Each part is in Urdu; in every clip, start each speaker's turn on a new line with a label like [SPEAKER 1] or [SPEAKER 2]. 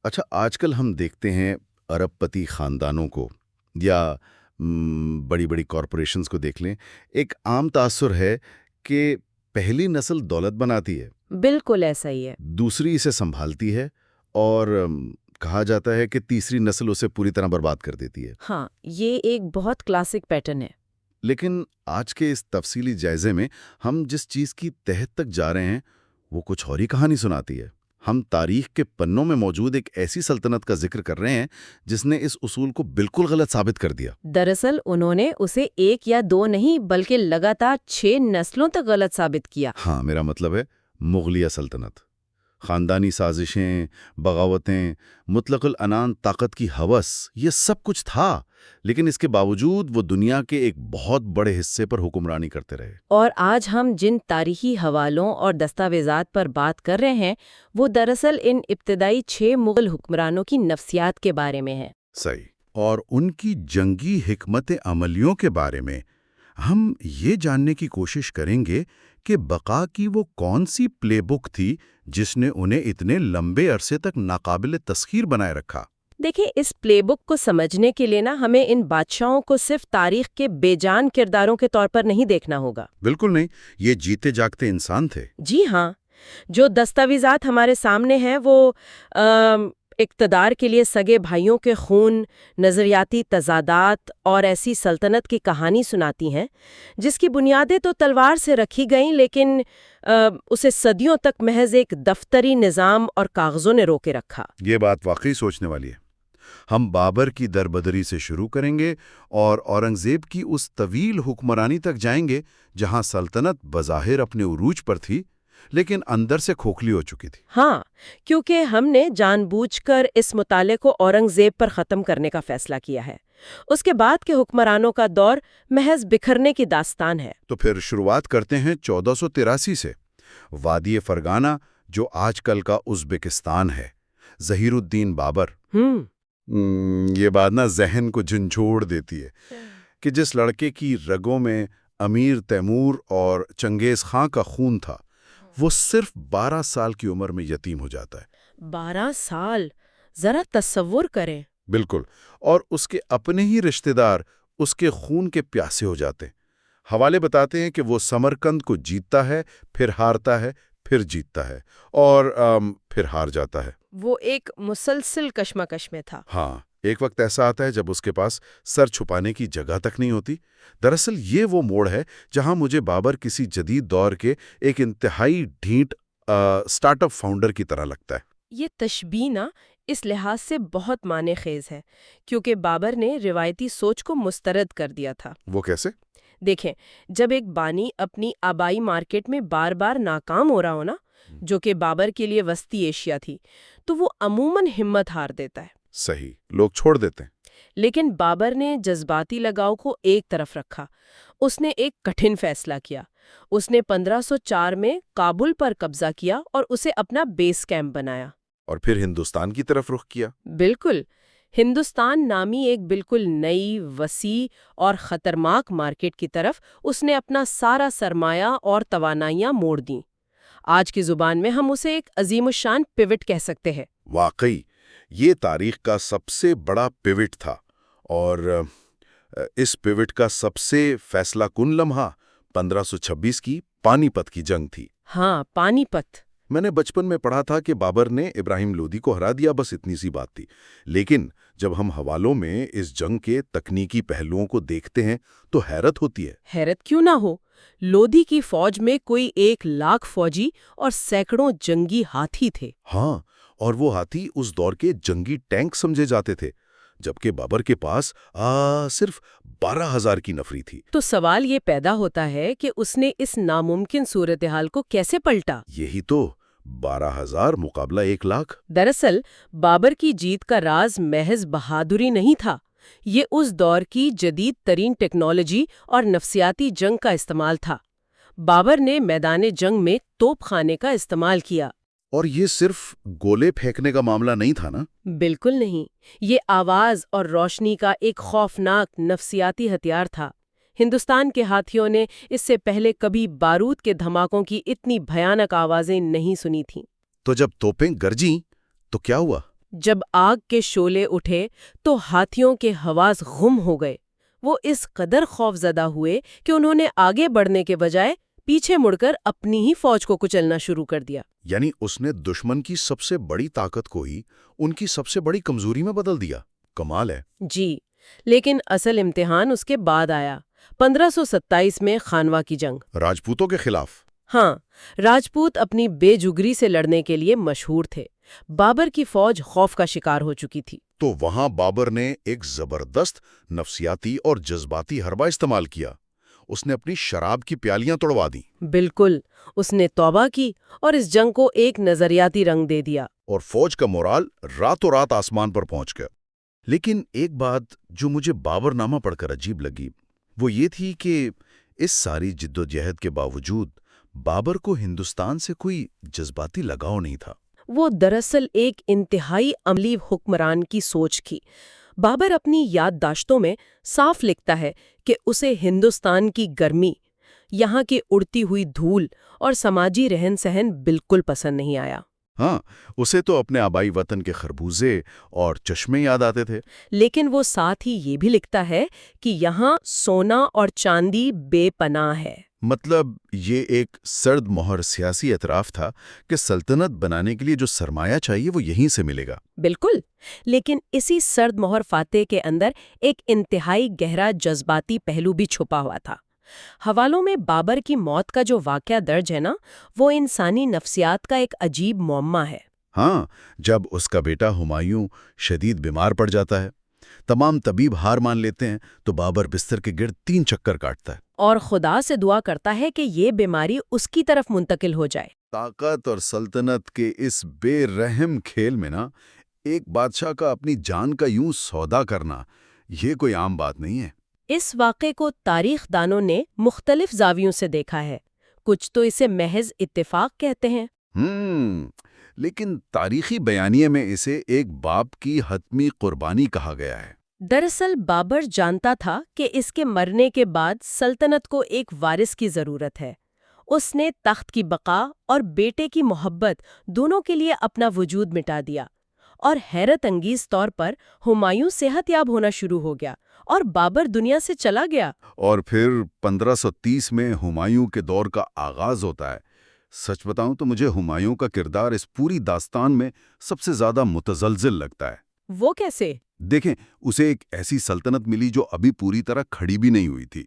[SPEAKER 1] اچھا، آج کل ہم دیکھتے ہیں ارب پتی خاندانوں کو یا بڑی بڑی کارپوریشنز کو دیکھ لیں۔ ایک عام تاثر ہے کہ پہلی نسل دولت بناتی ہے،
[SPEAKER 2] بالکل ایسا ہی ہے۔
[SPEAKER 1] دوسری اسے سنبھالتی ہے، اور کہا جاتا ہے کہ تیسری نسل اسے پوری طرح برباد کر دیتی ہے۔
[SPEAKER 2] ہاں، یہ ایک بہت کلاسک پیٹرن ہے۔
[SPEAKER 1] لیکن آج کے اس تفصیلی جائزے میں ہم جس چیز کی تہہ تک جا رہے ہیں وہ کچھ اور ہی کہانی سناتی ہے۔ ہم تاریخ کے پنوں میں موجود ایک ایسی سلطنت کا ذکر کر رہے ہیں جس نے اس اصول کو بالکل غلط ثابت کر دیا۔
[SPEAKER 2] دراصل انہوں نے اسے ایک یا دو نہیں بلکہ لگاتار 6 نسلوں تک غلط ثابت کیا۔
[SPEAKER 1] ہاں، میرا مطلب ہے مغلیہ سلطنت۔ خاندانی سازشیں، بغاوتیں، مطلق العنان طاقت کی ہوس، یہ سب کچھ تھا، لیکن اس کے باوجود وہ دنیا کے ایک بہت بڑے حصے پر حکمرانی کرتے رہے۔
[SPEAKER 2] اور آج ہم جن تاریخی حوالوں اور دستاویزات پر بات کر رہے ہیں وہ دراصل ان ابتدائی 6 مغل حکمرانوں کی نفسیات کے بارے میں ہے۔
[SPEAKER 1] صحیح۔ اور ان کی جنگی حکمت عملیوں کے بارے میں ہم یہ جاننے کی کوشش کریں گے کہ بقا کی وہ کون سی پلے بک تھی جس نے انہیں اتنے لمبے عرصے تک ناقابل تسخیر بنائے رکھا۔
[SPEAKER 2] دیکھیں، اس پلے بک کو سمجھنے کے لیے ہمیں ان بادشاہوں کو صرف تاریخ کے بے جان کرداروں کے طور پر نہیں دیکھنا ہوگا۔
[SPEAKER 1] بالکل نہیں، یہ جیتے جاگتے انسان تھے۔
[SPEAKER 2] جی ہاں، جو دستاویزات ہمارے سامنے ہیں وہ اقتدار کے لیے سگے بھائیوں کے خون، نظریاتی تضادات اور ایسی سلطنت کی کہانی سناتی ہیں جس کی بنیادیں تو تلوار سے رکھی گئیں، لیکن اسے صدیوں تک محض ایک دفتری نظام اور کاغذوں نے روکے رکھا۔
[SPEAKER 1] یہ بات واقعی سوچنے والی ہے۔ ہم بابر کی دربدری سے شروع کریں گے اور اورنگزیب کی اس طویل حکمرانی تک جائیں گے جہاں سلطنت بظاہر اپنے عروج پر تھی لیکن اندر سے کھوکھلی ہو چکی تھی۔
[SPEAKER 2] ہاں، کیونکہ ہم نے جان بوجھ کر اس مطالعے کو اورنگزیب پر ختم کرنے کا فیصلہ کیا ہے۔ اس کے بعد کے حکمرانوں کا دور محض بکھرنے کی داستان ہے۔
[SPEAKER 1] تو پھر شروعات کرتے ہیں 1483 سے۔ وادی فرگانہ، جو آج کل کا ازبکستان ہے، ظہیر الدین بابر۔ یہ بات ذہن کو جھنجھوڑ دیتی ہے کہ جس لڑکے کی رگوں میں امیر تیمور اور چنگیز خان کا خون تھا وہ صرف 12 سال کی عمر میں یتیم ہو جاتا ہے۔
[SPEAKER 2] 12 سال! ذرا تصور کریں۔
[SPEAKER 1] بالکل، اور اس کے اپنے ہی رشتہ دار اس کے خون کے پیاسے ہو جاتے ہیں۔ حوالے بتاتے ہیں کہ وہ سمرقند کو جیتتا ہے، پھر ہارتا ہے، پھر جیتتا ہے، اور پھر ہار جاتا ہے۔
[SPEAKER 2] وہ ایک مسلسل کشمکش میں تھا۔
[SPEAKER 1] ہاں، ایک وقت ایسا آتا ہے جب اس کے پاس سر چھپانے کی جگہ تک نہیں ہوتی۔ دراصل یہ وہ موڑ ہے جہاں مجھے بابر کسی جدید دور کے ایک انتہائی ڈھیٹ سٹارٹ اپ فاؤنڈر کی طرح لگتا ہے۔
[SPEAKER 2] یہ تشبیہ اس لحاظ سے بہت معنی خیز ہے کیونکہ بابر نے روایتی سوچ کو مسترد کر دیا تھا۔
[SPEAKER 1] وہ کیسے؟
[SPEAKER 2] دیکھیں، جب ایک بانی اپنی آبائی مارکیٹ میں بار بار ناکام ہو رہا ہو جو کہ بابر کے لیے وسطی ایشیا تھی، تو وہ عموماً ہمت ہار دیتا ہے۔
[SPEAKER 1] صحیح، لوگ چھوڑ دیتے ہیں۔
[SPEAKER 2] لیکن بابر نے جذباتی لگاؤ کو ایک طرف رکھا۔ اس نے ایک کٹھن فیصلہ کیا۔ اس نے 1504 میں کابل پر قبضہ کیا اور اسے اپنا بیس کیمپ بنایا۔
[SPEAKER 1] اور پھر ہندوستان کی طرف رخ کیا۔
[SPEAKER 2] بالکل، ہندوستان نامی ایک بالکل نئی، وسیع اور خطرناک مارکیٹ کی طرف اس نے اپنا سارا سرمایہ اور توانائیاں موڑ دیں۔ آج کی زبان میں ہم اسے ایک عظیم الشان پیوٹ کہہ سکتے ہیں۔
[SPEAKER 1] واقعی یہ تاریخ کا سب سے بڑا پیوٹ تھا، اور اس پیوٹ کا سب سے فیصلہ کن لمحہ 1526 کی پانی پت کی جنگ تھی۔
[SPEAKER 2] ہاں، پانی پت۔
[SPEAKER 1] میں نے بچپن میں پڑھا تھا کہ بابر نے ابراہیم لودھی کو ہرا دیا، بس اتنی سی بات تھی۔ لیکن جب ہم حوالوں میں اس جنگ کے تکنیکی پہلوؤں کو دیکھتے ہیں تو حیرت ہوتی ہے۔
[SPEAKER 2] حیرت کیوں نہ ہو؟ لودھی کی فوج میں کوئی 1,00,000 فوجی اور سینکڑوں جنگی ہاتھی تھے۔
[SPEAKER 1] ہاں، اور وہ ہاتھی اس دور کے جنگی ٹینک سمجھے جاتے تھے، جبکہ بابر کے پاس صرف 12,000 کی نفری تھی۔
[SPEAKER 2] تو سوال یہ پیدا ہوتا ہے کہ اس نے اس ناممکن صورتحال کو کیسے پلٹا؟
[SPEAKER 1] یہی تو، 12,000 مقابلہ 1,00,000۔
[SPEAKER 2] دراصل بابر کی جیت کا راز محض بہادری نہیں تھا، یہ اس دور کی جدید ترین ٹیکنالوجی اور نفسیاتی جنگ کا استعمال تھا۔ بابر نے میدان جنگ میں توپ خانے کا استعمال کیا۔
[SPEAKER 1] اور یہ صرف گولے پھینکنے کا معاملہ نہیں تھا نا؟
[SPEAKER 2] بالکل نہیں، یہ آواز اور روشنی کا ایک خوفناک نفسیاتی ہتھیار تھا۔ ہندوستان کے ہاتھیوں نے اس سے پہلے کبھی بارود کے دھماکوں کی اتنی بھیانک آوازیں نہیں سنی تھیں۔
[SPEAKER 1] تو جب توپیں گرجیں تو کیا ہوا؟
[SPEAKER 2] جب آگ کے شعلے اٹھے تو ہاتھیوں کے حواس گم ہو گئے۔ وہ اس قدر خوفزدہ ہوئے کہ انہوں نے آگے بڑھنے کے بجائے پیچھے مڑ کر اپنی ہی فوج کو کچلنا شروع کر دیا۔
[SPEAKER 1] یعنی اس نے دشمن کی سب سے بڑی طاقت کو ہی ان کی سب سے بڑی کمزوری میں بدل دیا۔ کمال ہے۔
[SPEAKER 2] جی، لیکن اصل امتحان اس کے بعد آیا، 1527 میں خانوا کی جنگ،
[SPEAKER 1] راجپوتوں کے خلاف۔
[SPEAKER 2] ہاں، راجپوت اپنی بے جگری سے لڑنے کے لیے مشہور تھے۔ بابر کی فوج خوف کا شکار ہو چکی تھی۔
[SPEAKER 1] تو وہاں بابر نے ایک زبردست نفسیاتی اور جذباتی حربہ استعمال کیا۔ اس نے اپنی شراب کی پیالیاں توڑوا دیں۔
[SPEAKER 2] بالکل، اس نے توبہ کی اور اس جنگ کو ایک نظریاتی رنگ دے دیا۔
[SPEAKER 1] اور فوج کا مورال راتوں رات آسمان پر پہنچ گیا۔ لیکن ایک بات جو مجھے بابر نامہ پڑھ کر عجیب لگی وہ یہ تھی کہ اس ساری جد و جہد کے باوجود بابر کو ہندوستان سے کوئی جذباتی لگاؤ نہیں تھا۔
[SPEAKER 2] وہ دراصل ایک انتہائی عملی حکمران کی سوچ تھی۔ بابر اپنی یادداشتوں میں صاف لکھتا ہے کہ اسے ہندوستان کی گرمی، یہاں کی اڑتی ہوئی دھول اور سماجی رہن سہن بالکل پسند نہیں آیا۔
[SPEAKER 1] ہاں، اسے تو اپنے آبائی وطن کے خربوزے اور چشمے یاد آتے تھے۔
[SPEAKER 2] لیکن وہ ساتھ ہی یہ بھی لکھتا ہے کہ یہاں سونا اور چاندی بے پناہ ہے۔
[SPEAKER 1] مطلب یہ ایک سرد مہر سیاسی اعتراف تھا کہ سلطنت بنانے کے لیے جو سرمایہ چاہیے وہ یہیں سے ملے گا۔
[SPEAKER 2] بالکل، لیکن اسی سرد مہر فاتح کے اندر ایک انتہائی گہرا جذباتی پہلو بھی چھپا ہوا تھا۔ حوالوں میں بابر کی موت کا جو واقعہ درج ہے نا، وہ انسانی نفسیات کا ایک عجیب معمہ ہے۔
[SPEAKER 1] ہاں، جب اس کا بیٹا ہمایوں شدید بیمار پڑ جاتا ہے، تمام طبیب ہار مان لیتے ہیں تو بابر بستر کے گرد 3 چکر کاٹتا ہے
[SPEAKER 2] اور خدا سے دعا کرتا ہے کہ یہ بیماری اس کی طرف منتقل ہو جائے۔
[SPEAKER 1] طاقت اور سلطنت کے اس بے رحم کھیل میں نا، ایک بادشاہ کا اپنی جان کا یوں سودا کرنا یہ کوئی عام بات نہیں ہے۔
[SPEAKER 2] اس واقعے کو تاریخ دانوں نے مختلف زاویوں سے دیکھا ہے۔ کچھ تو اسے محض اتفاق کہتے ہیں۔
[SPEAKER 1] لیکن تاریخی بیانیے میں اسے ایک باپ کی حتمی قربانی کہا گیا ہے۔
[SPEAKER 2] دراصل بابر جانتا تھا کہ اس کے مرنے کے بعد سلطنت کو ایک وارث کی ضرورت ہے۔ اس نے تخت کی بقا اور بیٹے کی محبت دونوں کے لیے اپنا وجود مٹا دیا، اور حیرت انگیز طور پر ہمایوں صحت یاب ہونا شروع ہو گیا اور بابر دنیا سے چلا گیا۔
[SPEAKER 1] اور پھر 1530 میں ہمایوں کے دور کا آغاز ہوتا ہے۔ سچ بتاؤں تو مجھے ہمایوں کا کردار اس پوری داستان میں سب سے زیادہ متزلزل لگتا ہے۔
[SPEAKER 2] وہ کیسے؟
[SPEAKER 1] دیکھیں، اسے ایک ایسی سلطنت ملی جو ابھی پوری طرح کھڑی بھی نہیں ہوئی تھی۔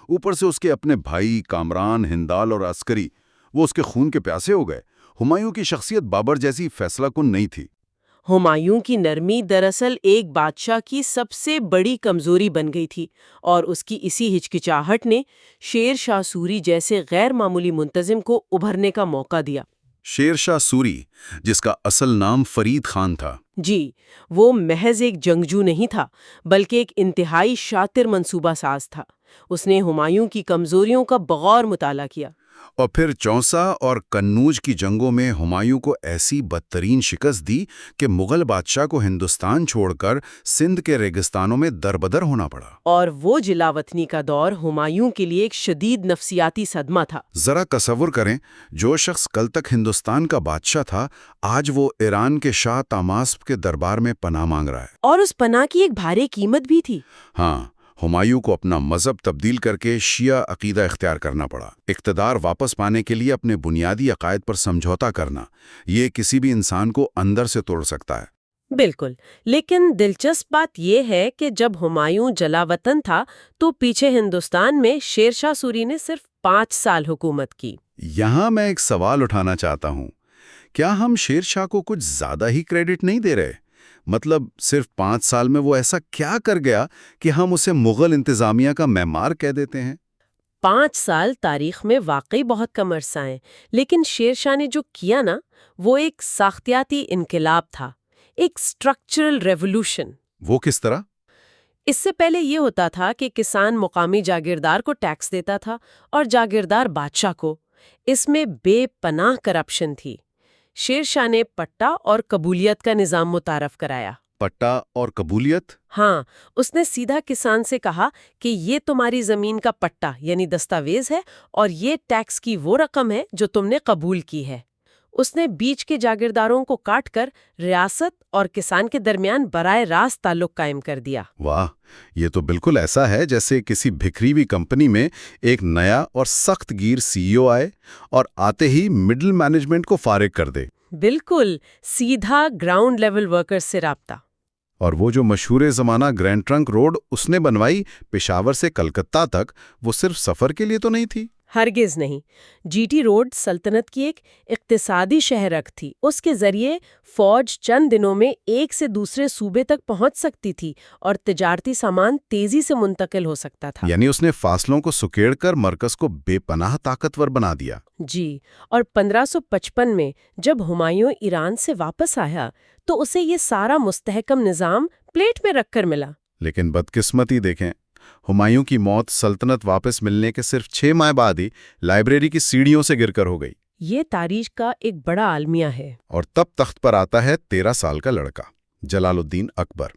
[SPEAKER 1] اوپر سے اس کے اپنے بھائی کامران، ہندال اور عسکری وہ اس کے خون کے پیاسے ہو گئے۔ ہمایوں کی شخصیت بابر جیسی فیصلہ کن نہیں تھی۔
[SPEAKER 2] ہمایوں کی نرمی دراصل ایک بادشاہ کی سب سے بڑی کمزوری بن گئی تھی، اور اس کی اسی ہچکچاہٹ نے شیر شاہ سوری جیسے غیر معمولی منتظم کو ابھرنے کا موقع دیا۔
[SPEAKER 1] شیر شاہ سوری، جس کا اصل نام فرید خان تھا۔
[SPEAKER 2] جی، وہ محض ایک جنگجو نہیں تھا، بلکہ ایک انتہائی شاطر منصوبہ ساز تھا۔ اس نے ہمایوں کی کمزوریوں کا بغور مطالعہ کیا۔
[SPEAKER 1] اور پھر چونسا اور قنوج کی جنگوں میں ہمایوں کو ایسی بدترین شکست دی کہ مغل بادشاہ کو ہندوستان چھوڑ کر سندھ کے ریگستانوں میں دربدر ہونا پڑا۔
[SPEAKER 2] اور وہ جلاوطنی کا دور ہمایوں کے لیے ایک شدید نفسیاتی صدمہ تھا۔
[SPEAKER 1] ذرا تصور کریں، جو شخص کل تک ہندوستان کا بادشاہ تھا، آج وہ ایران کے شاہ طہماسپ کے دربار میں پناہ مانگ رہا ہے۔
[SPEAKER 2] اور اس پناہ کی ایک بھاری قیمت بھی تھی۔
[SPEAKER 1] ہاں، ہمایوں کو اپنا مذہب تبدیل کر کے شیعہ عقیدہ اختیار کرنا پڑا۔ اقتدار واپس پانے کے لیے اپنے بنیادی عقائد پر سمجھوتا کرنا، یہ کسی بھی انسان کو اندر سے توڑ سکتا ہے۔
[SPEAKER 2] بالکل، لیکن دلچسپ بات یہ ہے کہ جب ہمایوں جلا وطن تھا تو پیچھے ہندوستان میں شیر شاہ سوری نے صرف 5 سال حکومت کی۔
[SPEAKER 1] یہاں میں ایک سوال اٹھانا چاہتا ہوں، کیا ہم شیر شاہ کو کچھ زیادہ ہی کریڈٹ نہیں دے رہے؟ مطلب صرف 5 سال میں وہ ایسا کیا کر گیا کہ ہم اسے مغل انتظامیہ کا معمار کہہ دیتے ہیں؟
[SPEAKER 2] 5 سال تاریخ میں واقعی بہت کم عرصہ ہیں، لیکن شیر شاہ نے جو کیا نا، وہ ایک ساختیاتی انقلاب تھا، ایک اسٹرکچرل ریولوشن۔
[SPEAKER 1] وہ کس طرح؟
[SPEAKER 2] اس سے پہلے یہ ہوتا تھا کہ کسان مقامی جاگیردار کو ٹیکس دیتا تھا اور جاگیردار بادشاہ کو۔ اس میں بے پناہ کرپشن تھی۔ شیر شاہ نے پٹا اور قبولیت کا نظام متعارف کرایا۔
[SPEAKER 1] پٹا اور قبولیت؟
[SPEAKER 2] ہاں، اس نے سیدھا کسان سے کہا کہ یہ تمہاری زمین کا پٹا یعنی دستاویز ہے، اور یہ ٹیکس کی وہ رقم ہے جو تم نے قبول کی ہے۔ اس نے بیچ کے جاگیرداروں کو کاٹ کر ریاست اور کسان کے درمیان براہ راست تعلق قائم کر دیا۔
[SPEAKER 1] واہ، یہ تو بالکل ایسا ہے جیسے کسی بکھری ہوئی کمپنی میں ایک نیا اور سخت گیر CEO آئے اور آتے ہی مڈل مینجمنٹ کو فارغ کر دے۔
[SPEAKER 2] بالکل، سیدھا گراؤنڈ لیول ورکرز سے رابطہ۔
[SPEAKER 1] اور وہ جو مشہور زمانہ گرینڈ ٹرنک روڈ اس نے بنوائی پشاور سے کلکتہ تک، وہ صرف سفر کے لیے تو نہیں تھی؟
[SPEAKER 2] ہرگز نہیں۔ جی ٹی روڈ سلطنت کی ایک اقتصادی شہرک تھی۔ اس کے ذریعے فوج چند دنوں میں ایک سے دوسرے صوبے تک پہنچ سکتی تھی اور تجارتی سامان تیزی سے منتقل ہو سکتا تھا۔
[SPEAKER 1] یعنی اس نے فاصلوں کو سکیڑ کر مرکز کو بے پناہ طاقتور بنا دیا۔
[SPEAKER 2] جی، اور 1555 میں جب ہمایوں ایران سے واپس آیا تو اسے یہ سارا مستحکم نظام پلیٹ میں رکھ کر ملا۔
[SPEAKER 1] لیکن بدقسمتی دیکھیں، ہمایوں کی موت سلطنت واپس ملنے کے صرف 6 ماہ بعد ہی لائبریری کی سیڑھیوں سے گر کر ہو گئی۔
[SPEAKER 2] یہ تاریخ کا ایک بڑا المیہ ہے۔
[SPEAKER 1] اور تب تخت پر آتا ہے 13 سال کا لڑکا جلال الدین اکبر۔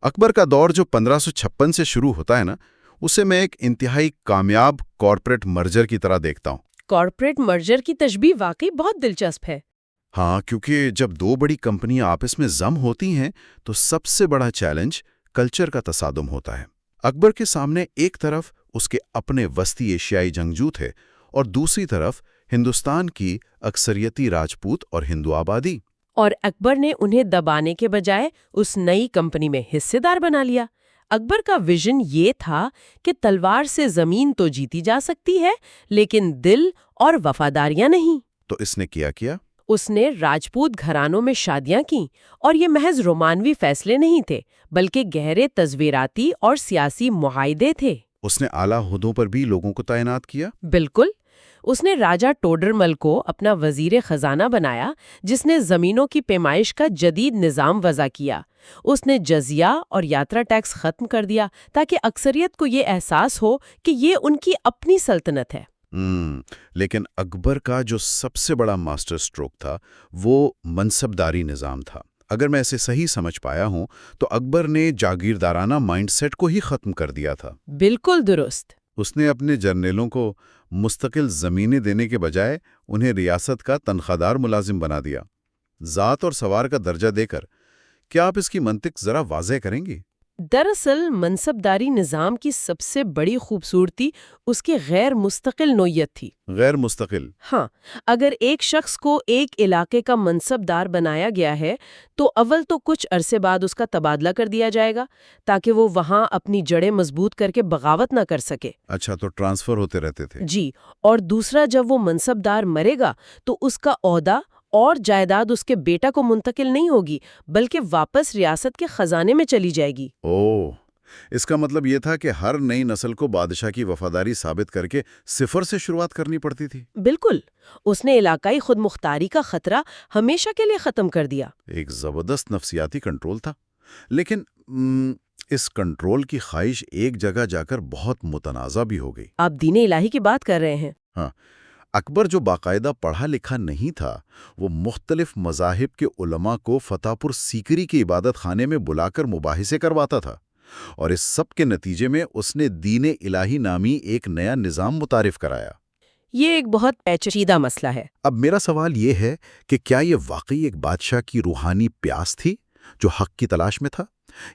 [SPEAKER 1] اکبر کا دور جو 1556 سے شروع ہوتا ہے نا، اسے میں ایک انتہائی کامیاب کارپوریٹ مرجر کی طرح دیکھتا ہوں۔
[SPEAKER 2] کارپوریٹ مرجر کی تشبیہ واقعی بہت دلچسپ ہے۔
[SPEAKER 1] ہاں، کیونکہ جب دو بڑی کمپنیاں آپس میں ضم ہوتی ہیں تو سب سے بڑا چیلنج کلچر کا تصادم ہوتا ہے۔ اکبر کے سامنے ایک طرف اس کے اپنے وسطی ایشیائی جنگجو تھے اور دوسری طرف ہندوستان کی اکثریتی راجپوت اور ہندو آبادی۔
[SPEAKER 2] اور اکبر نے انہیں دبانے کے بجائے اس نئی کمپنی میں حصے دار بنا لیا۔ اکبر کا ویژن یہ تھا کہ تلوار سے زمین تو جیتی جا سکتی ہے لیکن دل اور وفاداریاں نہیں۔
[SPEAKER 1] تو اس نے کیا؟
[SPEAKER 2] اس نے راجپوت گھرانوں میں شادیاں کیں، اور یہ محض رومانوی فیصلے نہیں تھے بلکہ گہرے تزویراتی اور سیاسی معاہدے تھے۔
[SPEAKER 1] اس نے اعلیٰ عہدوں پر بھی لوگوں کو تعینات کیا؟
[SPEAKER 2] بالکل۔ اس نے راجہ ٹوڈرمل کو اپنا وزیر خزانہ بنایا، جس نے زمینوں کی پیمائش کا جدید نظام وضع کیا۔ اس نے جزیہ اور یاترا ٹیکس ختم کر دیا تاکہ اکثریت کو یہ احساس ہو کہ یہ ان کی اپنی سلطنت ہے۔
[SPEAKER 1] لیکن اکبر کا جو سب سے بڑا ماسٹر سٹروک تھا وہ منصبداری نظام تھا۔ اگر میں اسے صحیح سمجھ پایا ہوں تو اکبر نے جاگیردارانہ مائنڈ سیٹ کو ہی ختم کر دیا تھا۔
[SPEAKER 2] بالکل درست۔
[SPEAKER 1] اس نے اپنے جرنیلوں کو مستقل زمینیں دینے کے بجائے انہیں ریاست کا تنخواہ دار ملازم بنا دیا، ذات اور سوار کا درجہ دے کر۔ کیا آپ اس کی منطق ذرا واضح کریں گی؟
[SPEAKER 2] دراصل منصبداری نظام کی سب سے بڑی خوبصورتی اس کی غیر مستقل نوعیت تھی۔
[SPEAKER 1] غیر مستقل؟
[SPEAKER 2] ہاں، اگر ایک شخص کو ایک علاقے کا منصبدار بنایا گیا ہے تو اول تو کچھ عرصے بعد اس کا تبادلہ کر دیا جائے گا تاکہ وہ وہاں اپنی جڑیں مضبوط کر کے بغاوت نہ کر سکے۔
[SPEAKER 1] اچھا، تو ٹرانسفر ہوتے رہتے تھے؟
[SPEAKER 2] جی، اور دوسرا جب وہ منصبدار مرے گا تو اس کا عہدہ اور جائیداد اس کے بیٹا کو منتقل نہیں ہوگی بلکہ واپس ریاست کے خزانے میں چلی جائے گی۔
[SPEAKER 1] اوہ، اس کا مطلب یہ تھا کہ ہر نئی نسل کو بادشاہ کی وفاداری ثابت کر کے صفر سے شروعات کرنی پڑتی تھی۔
[SPEAKER 2] بالکل، اس نے علاقائی خود مختاری کا خطرہ ہمیشہ کے لیے ختم کر دیا۔
[SPEAKER 1] ایک زبردست نفسیاتی کنٹرول تھا، لیکن اس کنٹرول کی خواہش ایک جگہ جا کر بہت متنازع بھی ہو گئی۔
[SPEAKER 2] آپ دین الہی کی بات کر رہے ہیں؟
[SPEAKER 1] ہاں، اکبر جو باقاعدہ پڑھا لکھا نہیں تھا، وہ مختلف مذاہب کے علماء کو فتح پور سیکری کے عبادت خانے میں بلا کر مباحثے کرواتا تھا، اور اس سب کے نتیجے میں اس نے دین الہی نامی ایک نیا نظام متعارف کرایا۔
[SPEAKER 2] یہ ایک بہت پیچیدہ مسئلہ ہے۔
[SPEAKER 1] اب میرا سوال یہ ہے کہ کیا یہ واقعی ایک بادشاہ کی روحانی پیاس تھی جو حق کی تلاش میں تھا،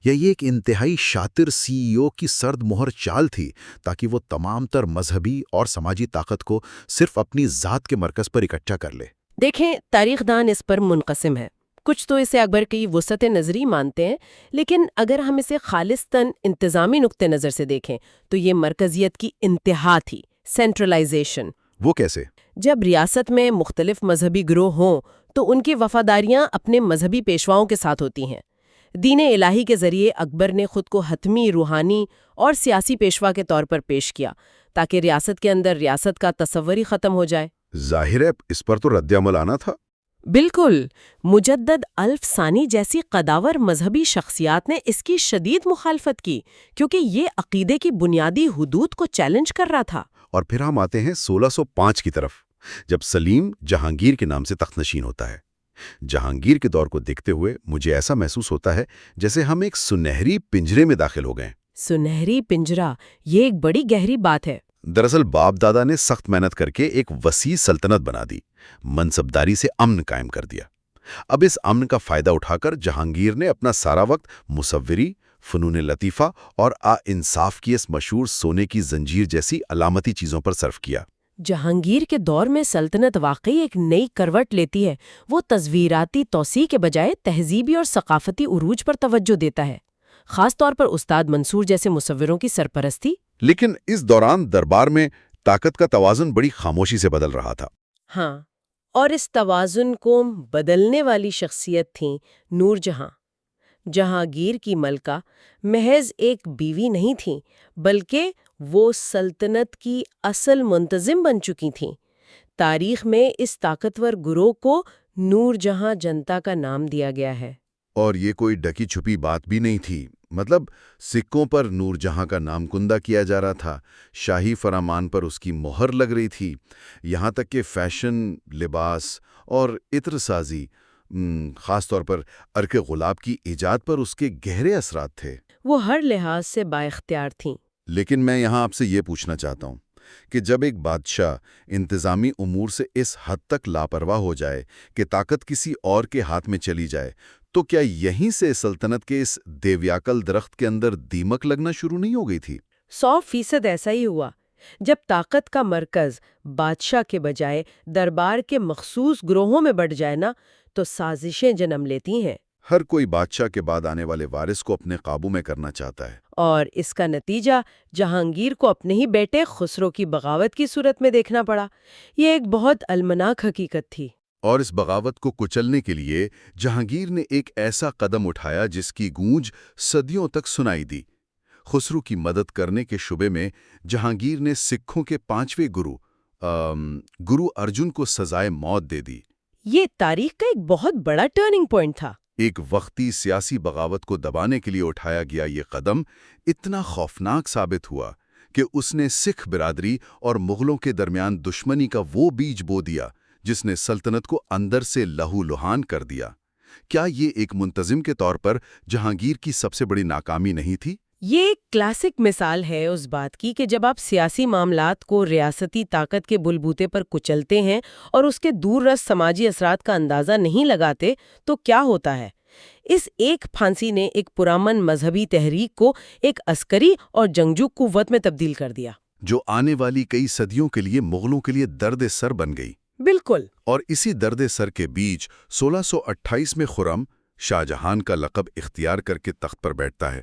[SPEAKER 1] یا یہ ایک انتہائی شاطر CEO کی سرد مہر چال تھی تاکہ وہ تمام تر مذہبی اور سماجی طاقت کو صرف اپنی ذات کے مرکز پر اکٹھا کر لے؟
[SPEAKER 2] دیکھیں، تاریخ دان اس پر منقسم ہے۔ کچھ تو اسے اکبر کی وسعت نظری مانتے ہیں، لیکن اگر ہم اسے خالصتاً انتظامی نقطہ نظر سے دیکھیں تو یہ مرکزیت کی انتہا تھی، سینٹرلائزیشن۔
[SPEAKER 1] وہ کیسے؟
[SPEAKER 2] جب ریاست میں مختلف مذہبی گروہ ہوں تو ان کی وفاداریاں اپنے مذہبی پیشواؤں کے ساتھ ہوتی ہیں۔ دین الہی کے ذریعے اکبر نے خود کو حتمی روحانی اور سیاسی پیشوا کے طور پر پیش کیا تاکہ ریاست کے اندر ریاست کا تصور ہی ختم ہو جائے۔
[SPEAKER 1] ظاہر ہے اس پر تو رد عمل آنا تھا۔
[SPEAKER 2] بالکل، مجدد الف ثانی جیسی قداور مذہبی شخصیات نے اس کی شدید مخالفت کی کیونکہ یہ عقیدے کی بنیادی حدود کو چیلنج کر رہا تھا۔
[SPEAKER 1] اور پھر ہم آتے ہیں 1605 کی طرف، جب سلیم جہانگیر کے نام سے تخت نشین ہوتا ہے۔ جہانگیر کے دور کو دیکھتے ہوئے مجھے ایسا محسوس ہوتا ہے جیسے ہم ایک سنہری پنجرے میں داخل ہو گئے۔
[SPEAKER 2] سنہری پنجرا، یہ ایک بڑی گہری بات ہے۔
[SPEAKER 1] دراصل باپ دادا نے سخت محنت کر کے ایک وسیع سلطنت بنا دی، منصبداری سے امن قائم کر دیا۔ اب اس امن کا فائدہ اٹھا کر جہانگیر نے اپنا سارا وقت مصوری، فنون لطیفہ اور انصاف کی اس مشہور سونے کی زنجیر جیسی علامتی چیزوں پر صرف کیا۔
[SPEAKER 2] جہانگیر کے دور میں سلطنت واقعی ایک نئی کروٹ لیتی ہے۔ وہ تصویراتی توسیع کے بجائے تہذیبی اور ثقافتی عروج پر توجہ دیتا ہے، خاص طور پر استاد منصور جیسے مصوروں کی سرپرستی۔
[SPEAKER 1] لیکن اس دوران دربار میں طاقت کا توازن بڑی خاموشی سے بدل رہا تھا۔
[SPEAKER 2] ہاں، اور اس توازن کو بدلنے والی شخصیت تھیں نور جہاں۔ جہانگیر کی ملکہ محض ایک بیوی نہیں تھیں، بلکہ وہ سلطنت کی اصل منتظم بن چکی تھیں۔ تاریخ میں اس طاقتور گروہ کو نور جہاں جنتا کا نام دیا گیا ہے۔
[SPEAKER 1] اور یہ کوئی ڈکی چھپی بات بھی نہیں تھی، مطلب سکوں پر نور جہاں کا نام کندہ کیا جا رہا تھا، شاہی فرمان پر اس کی مہر لگ رہی تھی، یہاں تک کہ فیشن، لباس اور عطر سازی، خاص طور پر عرق گلاب کی ایجاد پر اس کے گہرے اثرات تھے۔
[SPEAKER 2] وہ ہر لحاظ سے بااختیار تھیں۔
[SPEAKER 1] لیکن میں یہاں آپ سے یہ پوچھنا چاہتا ہوں کہ جب ایک بادشاہ انتظامی امور سے اس حد تک لاپرواہ ہو جائے کہ طاقت کسی اور کے ہاتھ میں چلی جائے، تو کیا یہیں سے سلطنت کے اس دیویاکل درخت کے اندر دیمک لگنا شروع نہیں ہو گئی تھی؟
[SPEAKER 2] 100% ایسا ہی ہوا۔ جب طاقت کا مرکز بادشاہ کے بجائے دربار کے مخصوص گروہوں میں بڑھ جائے نا، تو سازشیں جنم لیتی ہیں۔
[SPEAKER 1] ہر کوئی بادشاہ کے بعد آنے والے وارث کو اپنے قابو میں کرنا چاہتا ہے،
[SPEAKER 2] اور اس کا نتیجہ جہانگیر کو اپنے ہی بیٹے خسرو کی بغاوت کی صورت میں دیکھنا پڑا۔ یہ ایک بہت المناک حقیقت تھی۔
[SPEAKER 1] اور اس بغاوت کو کچلنے کے لیے جہانگیر نے ایک ایسا قدم اٹھایا جس کی گونج صدیوں تک سنائی دی۔ خسرو کی مدد کرنے کے شبے میں جہانگیر نے سکھوں کے 5ویں گرو ارجن کو سزائے موت دے دی۔
[SPEAKER 2] یہ تاریخ کا ایک بہت بڑا ٹرننگ پوائنٹ تھا۔
[SPEAKER 1] ایک وقتی سیاسی بغاوت کو دبانے کے لیے اٹھایا گیا یہ قدم اتنا خوفناک ثابت ہوا کہ اس نے سکھ برادری اور مغلوں کے درمیان دشمنی کا وہ بیج بو دیا جس نے سلطنت کو اندر سے لہو لہان کر دیا۔ کیا یہ ایک منتظم کے طور پر جہانگیر کی سب سے بڑی ناکامی نہیں تھی؟
[SPEAKER 2] یہ ایک کلاسک مثال ہے اس بات کی کہ جب آپ سیاسی معاملات کو ریاستی طاقت کے بلبوتے پر کچلتے ہیں اور اس کے دور رس سماجی اثرات کا اندازہ نہیں لگاتے تو کیا ہوتا ہے۔ اس ایک پھانسی نے ایک پرامن مذہبی تحریک کو ایک عسکری اور جنگجو قوت میں تبدیل کر دیا،
[SPEAKER 1] جو آنے والی کئی صدیوں کے لیے مغلوں کے لیے درد سر بن گئی۔
[SPEAKER 2] بالکل۔
[SPEAKER 1] اور اسی درد سر کے بیچ 1628 میں خرم شاہ جہان کا لقب اختیار کر کے تخت پر بیٹھتا ہے۔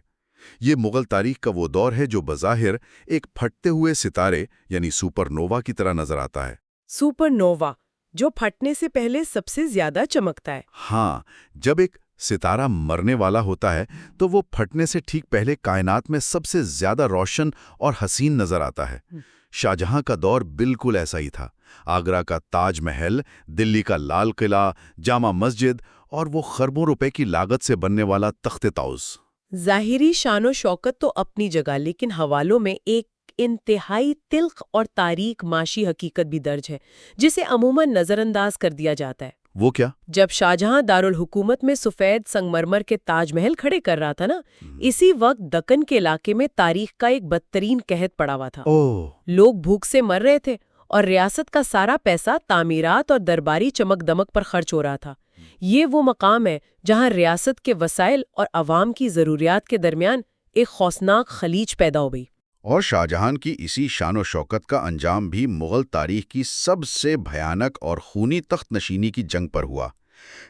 [SPEAKER 1] یہ مغل تاریخ کا وہ دور ہے جو بظاہر ایک پھٹتے ہوئے ستارے یعنی سپر نووا کی طرح نظر آتا ہے۔
[SPEAKER 2] سپر نووا، جو پھٹنے سے پہلے سب سے زیادہ چمکتا ہے۔
[SPEAKER 1] ہاں، جب ایک ستارہ مرنے والا ہوتا ہے تو وہ پھٹنے سے ٹھیک پہلے کائنات میں سب سے زیادہ روشن اور حسین نظر آتا ہے۔ شاہجہاں کا دور بالکل ایسا ہی تھا۔ آگرہ کا تاج محل، دلی کا لال قلعہ، جامع مسجد اور وہ خربوں روپے کی لاگت سے بننے والا تخت طاؤس۔
[SPEAKER 2] ظاہری شان و شوکت تو اپنی جگہ، لیکن حوالوں میں ایک انتہائی تلخ اور تاریک معاشی حقیقت بھی درج ہے جسے عموماً نظر انداز کر دیا جاتا ہے۔
[SPEAKER 1] وہ کیا؟
[SPEAKER 2] جب شاہجہاں دارالحکومت میں سفید سنگ مرمر کے تاج محل کھڑے کر رہا تھا نا، اسی وقت دکن کے علاقے میں تاریخ کا ایک بدترین قحط پڑا ہوا تھا۔ لوگ بھوک سے مر رہے تھے اور ریاست کا سارا پیسہ تعمیرات اور درباری چمک دمک پر خرچ ہو رہا تھا۔ یہ وہ مقام ہے جہاں ریاست کے وسائل اور عوام کی ضروریات کے درمیان ایک خوفناک خلیج پیدا ہو گئی۔
[SPEAKER 1] اور شاہجہان کی اسی شان و شوکت کا انجام بھی مغل تاریخ کی سب سے بھیانک اور خونی تخت نشینی کی جنگ پر ہوا۔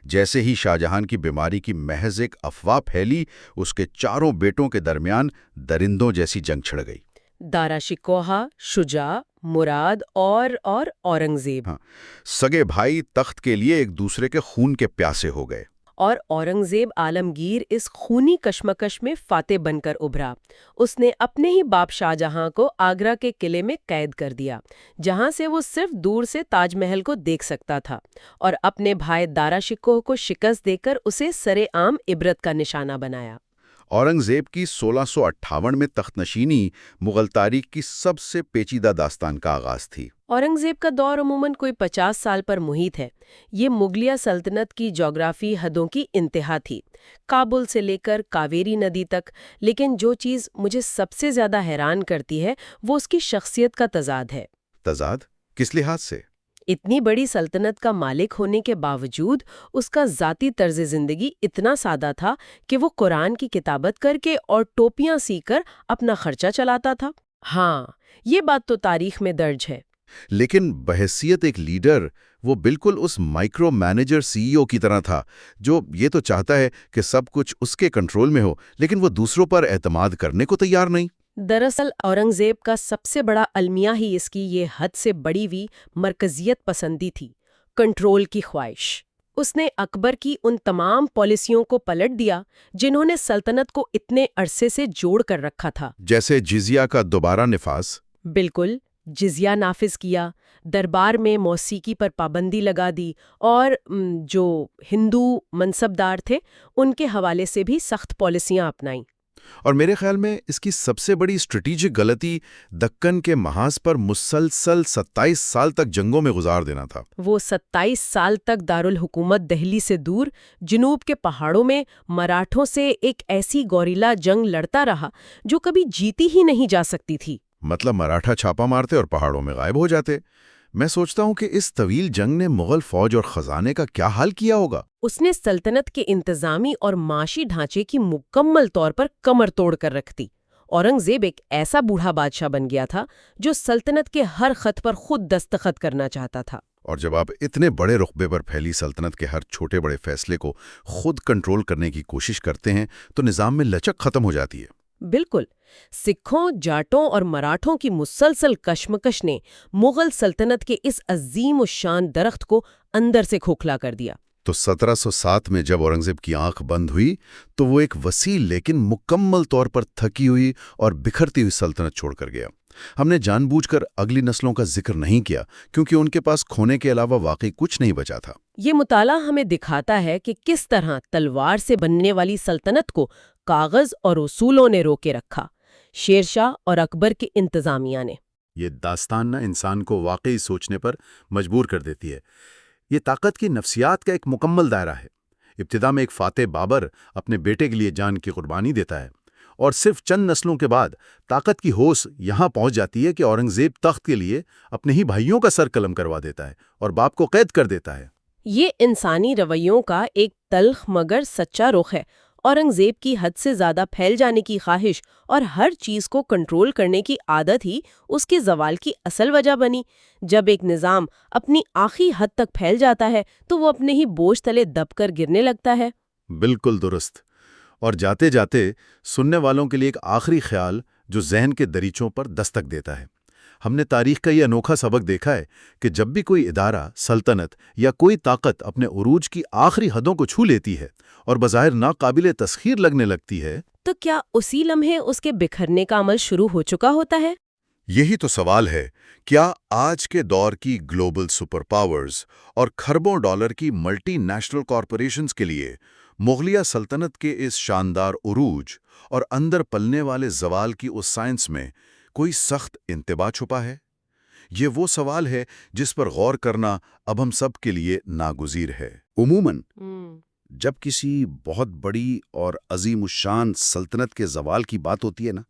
[SPEAKER 1] جیسے ہی شاہجہان کی بیماری کی محض ایک افواہ پھیلی، اس کے چاروں بیٹوں کے درمیان درندوں جیسی جنگ چھڑ گئی۔
[SPEAKER 2] دارا شکوہ، شجاع، مراد اور اورنگزیب۔
[SPEAKER 1] سگے بھائی تخت کے لیے ایک دوسرے کے خون کے پیاسے ہو گئے۔
[SPEAKER 2] اور اورنگزیب عالمگیر اس خونی کشمکش میں فاتح بن کر ابھرا۔ اس نے اپنے ہی باپ شاہجہاں کو آگرہ کے قلعے میں قید کر دیا، جہاں سے وہ صرف دور سے تاج محل کو دیکھ سکتا تھا، اور اپنے بھائی دارا شکوہ کو شکست دے کر اسے سرِ عام عبرت کا نشانہ بنایا۔
[SPEAKER 1] اورنگزیب کی 1658 میں تخت نشینی مغل تاریخ کی سب سے پیچیدہ داستان کا آغاز تھی۔
[SPEAKER 2] اورنگزیب کا دور عموماً کوئی 50 سال پر محیط ہے۔ یہ مغلیہ سلطنت کی جغرافی حدوں کی انتہا تھی، کابل سے لے کر کاویری ندی تک۔ لیکن جو چیز مجھے سب سے زیادہ حیران کرتی ہے وہ اس کی شخصیت کا تضاد ہے۔
[SPEAKER 1] تضاد؟ کس لحاظ سے؟
[SPEAKER 2] اتنی بڑی سلطنت کا مالک ہونے کے باوجود اس کا ذاتی طرز زندگی اتنا سادہ تھا کہ وہ قرآن کی کتابت کر کے اور ٹوپیاں سی کر اپنا خرچہ چلاتا تھا۔ ہاں، یہ بات تو تاریخ میں درج ہے۔
[SPEAKER 1] لیکن بحیثیت ایک لیڈر وہ بالکل اس مائکرو مینیجر سی ای او کی طرح تھا جو یہ تو چاہتا ہے کہ سب کچھ اس کے کنٹرول میں ہو، لیکن وہ دوسروں پر اعتماد کرنے کو تیار نہیں۔
[SPEAKER 2] دراصل اورنگزیب کا سب سے بڑا المیہ ہی اس کی یہ حد سے بڑی ہوئی مرکزیت پسندی تھی، کنٹرول کی خواہش۔ اس نے اکبر کی ان تمام پالیسیوں کو پلٹ دیا جنہوں نے سلطنت کو اتنے عرصے سے جوڑ کر رکھا تھا۔
[SPEAKER 1] جیسے جزیہ کا دوبارہ نفاذ۔
[SPEAKER 2] بالکل، جزیہ نافذ کیا، دربار میں موسیقی پر پابندی لگا دی، اور جو ہندو منصبدار تھے ان کے حوالے سے بھی سخت پالیسیاں اپنائیں۔
[SPEAKER 1] اور میرے خیال میں اس کی سب سے بڑی اسٹریٹجک غلطی دکن کے محاذ پر مسلسل 27 سال تک جنگوں میں گزار دینا تھا۔
[SPEAKER 2] وہ 27 سال تک دارالحکومت دہلی سے دور جنوب کے پہاڑوں میں مراٹھوں سے ایک ایسی گوریلا جنگ لڑتا رہا جو کبھی جیتی ہی نہیں جا سکتی تھی۔
[SPEAKER 1] مطلب مراٹھا چھاپا مارتے اور پہاڑوں میں غائب ہو جاتے۔ میں سوچتا ہوں کہ اس طویل جنگ نے مغل فوج اور خزانے کا کیا حال کیا ہوگا۔
[SPEAKER 2] اس نے سلطنت کے انتظامی اور معاشی ڈھانچے کی مکمل طور پر کمر توڑ کر رکھ دی۔ اورنگزیب ایک ایسا بوڑھا بادشاہ بن گیا تھا جو سلطنت کے ہر خط پر خود دستخط کرنا چاہتا تھا۔
[SPEAKER 1] اور جب آپ اتنے بڑے رقبے پر پھیلی سلطنت کے ہر چھوٹے بڑے فیصلے کو خود کنٹرول کرنے کی کوشش کرتے ہیں تو نظام میں لچک ختم ہو جاتی ہے۔
[SPEAKER 2] بالکل، سکھوں، جاٹوں اور مراٹھوں کی مسلسل کشمکش نے مغل سلطنت کے اس عظیم الشان درخت کو اندر سے کھوکھلا کر دیا۔
[SPEAKER 1] تو 1707 میں جب اورنگزیب کی آنکھ بند ہوئی تو وہ ایک وسیع لیکن مکمل طور پر تھکی ہوئی اور بکھرتی ہوئی سلطنت چھوڑ کر گیا۔ ہم نے جان بوجھ کر اگلی نسلوں کا ذکر نہیں کیا کیونکہ ان کے پاس کھونے کے علاوہ واقعی کچھ نہیں بچا تھا۔
[SPEAKER 2] یہ مطالعہ ہمیں دکھاتا ہے کہ کس طرح تلوار سے بننے والی سلطنت کو کاغذ اور اصولوں نے روکے رکھا، شیر شاہ اور اکبر کے انتظامیہ نے۔
[SPEAKER 1] یہ داستان نہ انسان کو واقعی سوچنے پر مجبور کر دیتی ہے۔ یہ طاقت کی نفسیات کا ایک مکمل دائرہ ہے۔ ابتدا میں ایک فاتح بابر اپنے بیٹے کے لیے جان کی قربانی دیتا ہے، اور صرف چند نسلوں کے بعد طاقت کی ہوس یہاں پہنچ جاتی ہے کہ اورنگزیب تخت کے لیے اپنے ہی بھائیوں کا سر قلم کروا دیتا ہے اور باپ کو قید کر دیتا ہے۔
[SPEAKER 2] یہ انسانی رویوں کا ایک تلخ مگر سچا رخ ہے۔ اورنگزیب کی حد سے زیادہ پھیل جانے کی خواہش اور ہر چیز کو کنٹرول کرنے کی عادت ہی اس کے زوال کی اصل وجہ بنی۔ جب ایک نظام اپنی آخری حد تک پھیل جاتا ہے تو وہ اپنے ہی بوجھ تلے دب کر گرنے لگتا ہے۔
[SPEAKER 1] بالکل درست۔ اور جاتے جاتے سننے والوں کے لیے ایک آخری خیال جو ذہن کے دریچوں پر دستک دیتا ہے۔ ہم نے تاریخ کا یہ انوکھا سبق دیکھا ہے کہ جب بھی کوئی ادارہ، سلطنت یا کوئی طاقت اپنے عروج کی آخری حدوں کو چھو لیتی ہے اور بظاہر ناقابل تسخیر لگنے لگتی ہے،
[SPEAKER 2] تو کیا اسی لمحے اس کے بکھرنے کا عمل شروع ہو چکا ہوتا ہے؟
[SPEAKER 1] یہی تو سوال ہے۔ کیا آج کے دور کی گلوبل سپر پاورز اور کھربوں ڈالر کی ملٹی نیشنل کارپوریشنز کے لیے مغلیہ سلطنت کے اس شاندار عروج اور اندر پلنے والے زوال کی اس سائنس میں کوئی سخت انتباہ چھپا ہے؟ یہ وہ سوال ہے جس پر غور کرنا اب ہم سب کے لیے ناگزیر ہے۔ عموماً جب کسی بہت بڑی اور عظیم الشان سلطنت کے زوال کی بات ہوتی ہے نا،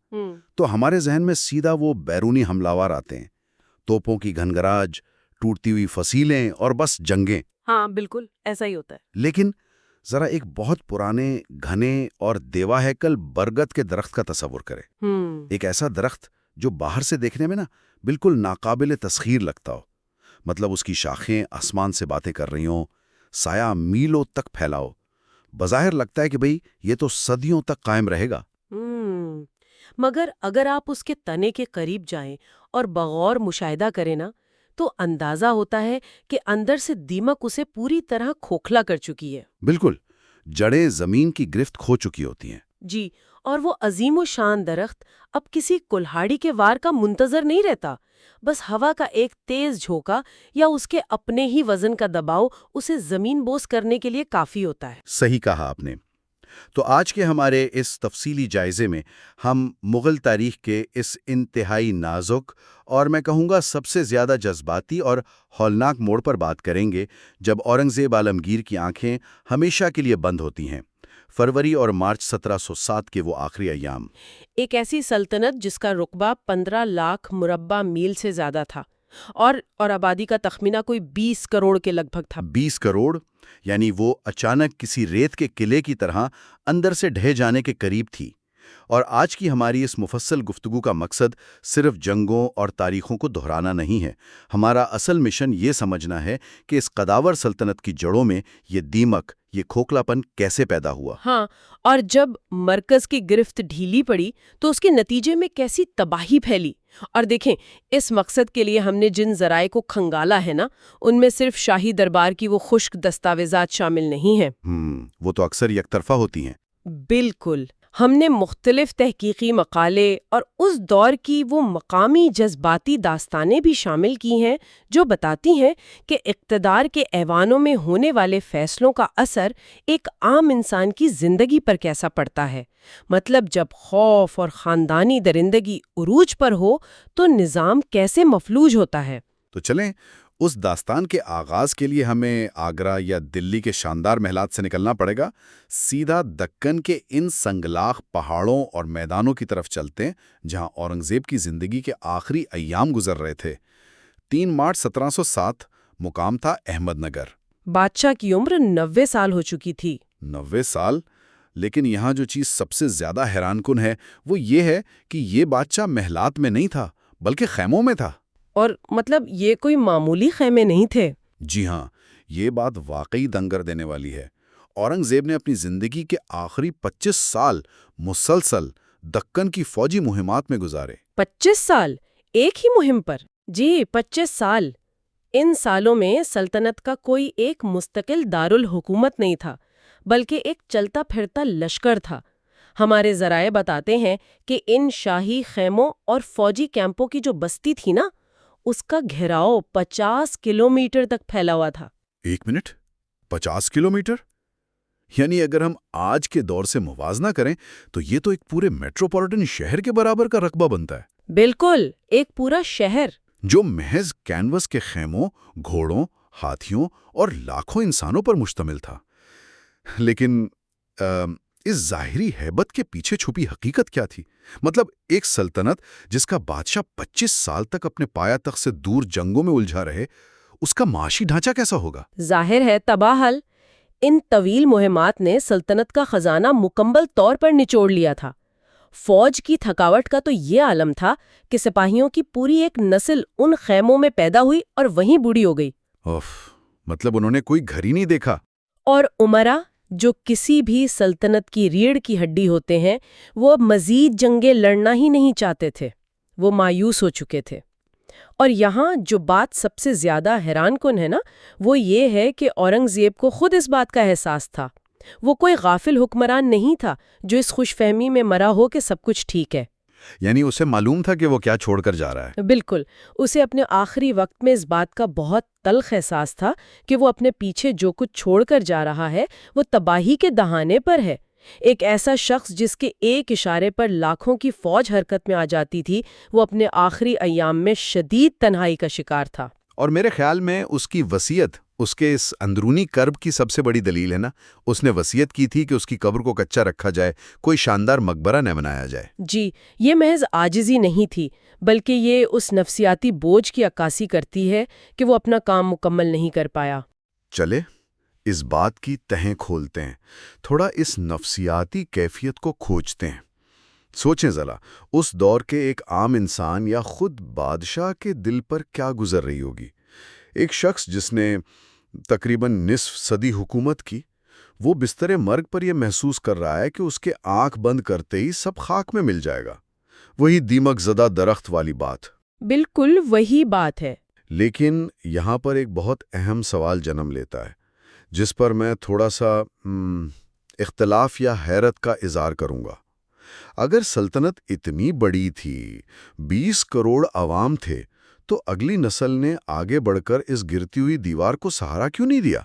[SPEAKER 1] تو ہمارے ذہن میں سیدھا وہ بیرونی حملہ آتے ہیں، توپوں کی گھنگراج، ٹوٹتی ہوئی فصیلیں اور بس جنگیں۔
[SPEAKER 2] ہاں بالکل ایسا ہی ہوتا ہے۔
[SPEAKER 1] لیکن ذرا ایک بہت پرانے، گھنے اور دیوا ہیکل برگد کے درخت کا تصور کریں۔ ایک ایسا درخت جو باہر سے دیکھنے میں نا بالکل ناقابل تسخیر لگتا ہو، مطلب اس کی شاخیں آسمان سے باتیں کر رہی ہوں، سایہ میلوں تک پھیلا ہو۔ بظاہر لگتا ہے کہ بھئی یہ تو صدیوں تک قائم رہے گا۔
[SPEAKER 2] مگر اگر آپ اس کے تنے کے قریب جائیں اور بغور مشاہدہ کریں نا، تو اندازہ ہوتا ہے کہ اندر سے دیمک اسے پوری طرح کھوکھلا کر چکی ہے۔
[SPEAKER 1] بالکل، جڑیں زمین کی گرفت کھو چکی ہوتی ہیں۔
[SPEAKER 2] جی، اور وہ عظیم و شان درخت اب کسی کلہاڑی کے وار کا منتظر نہیں رہتا، بس ہوا کا ایک تیز جھونکا یا اس کے اپنے ہی وزن کا دباؤ اسے زمین بوس کرنے کے لیے کافی ہوتا ہے۔
[SPEAKER 1] صحیح کہا آپ نے۔ تو آج کے ہمارے اس تفصیلی جائزے میں ہم مغل تاریخ کے اس انتہائی نازک اور میں کہوں گا سب سے زیادہ جذباتی اور ہولناک موڑ پر بات کریں گے، جب اورنگزیب عالمگیر کی آنکھیں ہمیشہ کے لیے بند ہوتی ہیں۔ فروری اور مارچ 1707 کے وہ آخری ایام۔
[SPEAKER 2] ایک ایسی سلطنت جس کا رقبہ 15 لاکھ مربع میل سے زیادہ تھا اور آبادی کا تخمینہ کوئی 20 کروڑ کے لگ بھگ تھا۔
[SPEAKER 1] 20 کروڑ، یعنی وہ اچانک کسی ریت کے قلعے کی طرح اندر سے ڈھہ جانے کے قریب تھی۔ اور آج کی ہماری اس مفصل گفتگو کا مقصد صرف جنگوں اور تاریخوں کو دہرانا نہیں ہے۔ ہمارا اصل مشن یہ سمجھنا ہے کہ اس قداور سلطنت کی جڑوں میں یہ دیمک، یہ کھوکھلاپن کیسے پیدا ہوا۔
[SPEAKER 2] ہاں، اور جب مرکز کی گرفت ڈھیلی پڑی تو اس کے نتیجے میں کیسی تباہی پھیلی۔ اور دیکھیں، اس مقصد کے لیے ہم نے جن ذرائع کو کھنگالا ہے نا، ان میں صرف شاہی دربار کی وہ خشک دستاویزات شامل نہیں ہیں۔
[SPEAKER 1] وہ تو اکثر یک طرفہ ہوتی ہیں۔
[SPEAKER 2] بالکل، ہم نے مختلف تحقیقی مقالے اور اس دور کی وہ مقامی جذباتی داستانیں بھی شامل کی ہیں جو بتاتی ہیں کہ اقتدار کے ایوانوں میں ہونے والے فیصلوں کا اثر ایک عام انسان کی زندگی پر کیسا پڑتا ہے۔ مطلب جب خوف اور خاندانی درندگی عروج پر ہو تو نظام کیسے مفلوج ہوتا ہے۔
[SPEAKER 1] تو چلیں اس داستان کے آغاز کے لیے ہمیں آگرہ یا دلی کے شاندار محلات سے نکلنا پڑے گا۔ سیدھا دکن کے ان سنگلاخ پہاڑوں اور میدانوں کی طرف چلتے ہیں جہاں اورنگزیب کی زندگی کے آخری ایام گزر رہے تھے۔ 3 مارچ 1707 مقام تھا احمد نگر۔
[SPEAKER 2] بادشاہ کی عمر 90 سال ہو چکی تھی۔
[SPEAKER 1] 90 سال؟ لیکن یہاں جو چیز سب سے زیادہ حیران کن ہے وہ یہ ہے کہ یہ بادشاہ محلات میں نہیں تھا بلکہ خیموں میں تھا۔
[SPEAKER 2] اور مطلب یہ کوئی معمولی خیمے نہیں تھے۔
[SPEAKER 1] جی ہاں، یہ بات واقعی دنگر دینے والی ہے۔ اورنگزیب نے اپنی زندگی کے آخری 25 سال مسلسل دکن کی فوجی مہمات میں گزارے۔
[SPEAKER 2] 25 سال ایک ہی مہم پر؟ جی 25 سال۔ ان سالوں میں سلطنت کا کوئی ایک مستقل دارالحکومت نہیں تھا بلکہ ایک چلتا پھرتا لشکر تھا۔ ہمارے ذرائع بتاتے ہیں کہ ان شاہی خیموں اور فوجی کیمپوں کی جو بستی تھی نا، اس کا گھیراؤ 50 کلومیٹر تک پھیلا ہوا تھا۔
[SPEAKER 1] 1 منٹ، 50 کلومیٹر؟ یعنی اگر ہم آج کے دور سے موازنہ کریں تو یہ تو ایک پورے میٹروپولیٹن شہر کے برابر کا رقبہ بنتا ہے۔
[SPEAKER 2] بالکل، ایک پورا شہر
[SPEAKER 1] جو محض کینوس کے خیموں، گھوڑوں، ہاتھیوں اور لاکھوں انسانوں پر مشتمل تھا۔ لیکن اس ظاہری ہیبت کے پیچھے چھپی حقیقت کیا تھی؟ مطلب ایک سلطنت جس کا بادشاہ 25 سال تک اپنے پایا تخت سے دور جنگوں میں الجھا رہے، اس کا معاشی ڈھانچہ کیسا ہوگا؟
[SPEAKER 2] ظاہر ہے تباہل۔ ان طویل مہمات نے سلطنت کا خزانہ مکمل طور پر نچوڑ لیا تھا۔ فوج کی تھکاوٹ کا تو یہ عالم تھا کہ سپاہیوں کی پوری ایک نسل ان خیموں میں پیدا ہوئی اور وہیں بوڑھی ہو گئی۔
[SPEAKER 1] مطلب انہوں نے کوئی گھر ہی نہیں دیکھا۔
[SPEAKER 2] اور امرا، جو کسی بھی سلطنت کی ریڑھ کی ہڈی ہوتے ہیں، وہ اب مزید جنگیں لڑنا ہی نہیں چاہتے تھے۔ وہ مایوس ہو چکے تھے۔ اور یہاں جو بات سب سے زیادہ حیران کن ہے نا، وہ یہ ہے کہ اورنگزیب کو خود اس بات کا احساس تھا۔ وہ کوئی غافل حکمران نہیں تھا جو اس خوش فہمی میں مرا ہو کہ سب کچھ ٹھیک ہے۔
[SPEAKER 1] یعنی اسے معلوم تھا کہ وہ کیا چھوڑ کر جا رہا ہے۔
[SPEAKER 2] بالکل، اسے اپنے آخری وقت میں اس بات کا بہت تلخ احساس تھا کہ وہ اپنے پیچھے جو کچھ چھوڑ کر جا رہا ہے وہ تباہی کے دہانے پر ہے۔ ایک ایسا شخص جس کے ایک اشارے پر لاکھوں کی فوج حرکت میں آ جاتی تھی، وہ اپنے آخری ایام میں شدید تنہائی کا شکار تھا۔
[SPEAKER 1] اور میرے خیال میں اس کی وصیت اس کے اس اندرونی کرب کی سب سے بڑی دلیل ہے نا۔ اس نے وصیت کی تھی کہ اس کی قبر کو کچا رکھا جائے، کوئی شاندار مقبرہ نہ بنایا جائے۔
[SPEAKER 2] جی، یہ محض عاجزی نہیں تھی بلکہ یہ اس نفسیاتی بوجھ کی عکاسی کرتی ہے کہ وہ اپنا کام مکمل نہیں کر پایا۔
[SPEAKER 1] چلے اس بات کی تہیں کھولتے ہیں، تھوڑا اس نفسیاتی کیفیت کو کھوجتے ہیں۔ سوچیں ذرا، اس دور کے ایک عام انسان یا خود بادشاہ کے دل پر کیا گزر رہی ہوگی۔ ایک شخص جس نے تقریباً نصف صدی حکومت کی، وہ بستر مرگ پر یہ محسوس کر رہا ہے کہ اس کے آنکھ بند کرتے ہی سب خاک میں مل جائے گا۔ وہی دیمک زدہ درخت والی بات۔
[SPEAKER 2] بالکل وہی بات ہے۔
[SPEAKER 1] لیکن یہاں پر ایک بہت اہم سوال جنم لیتا ہے جس پر میں تھوڑا سا اختلاف یا حیرت کا اظہار کروں گا۔ اگر سلطنت اتنی بڑی تھی، 20 کروڑ عوام تھے، تو اگلی نسل نے آگے بڑھ کر اس گرتی ہوئی دیوار کو سہارا کیوں نہیں دیا؟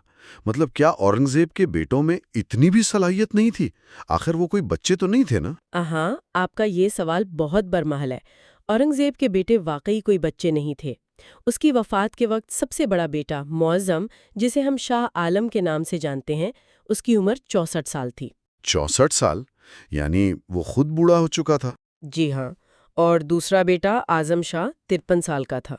[SPEAKER 1] مطلب کیا اورنگزیب کے بیٹوں میں اتنی بھی صلاحیت نہیں تھی؟ آخر وہ کوئی بچے تو نہیں تھے نا؟
[SPEAKER 2] ہاں، آپ کا یہ سوال بہت برمحل ہے۔ اورنگزیب کے بیٹے واقعی کوئی بچے نہیں تھے۔ اس کی وفات کے وقت سب سے بڑا بیٹا معظم، جسے ہم شاہ عالم کے نام سے جانتے ہیں، اس کی عمر 64 سال تھی۔
[SPEAKER 1] 64 سال؟ یعنی وہ خود بوڑھا ہو چکا تھا؟
[SPEAKER 2] جی ہاں، اور دوسرا بیٹا اعظم شاہ 53 سال کا تھا۔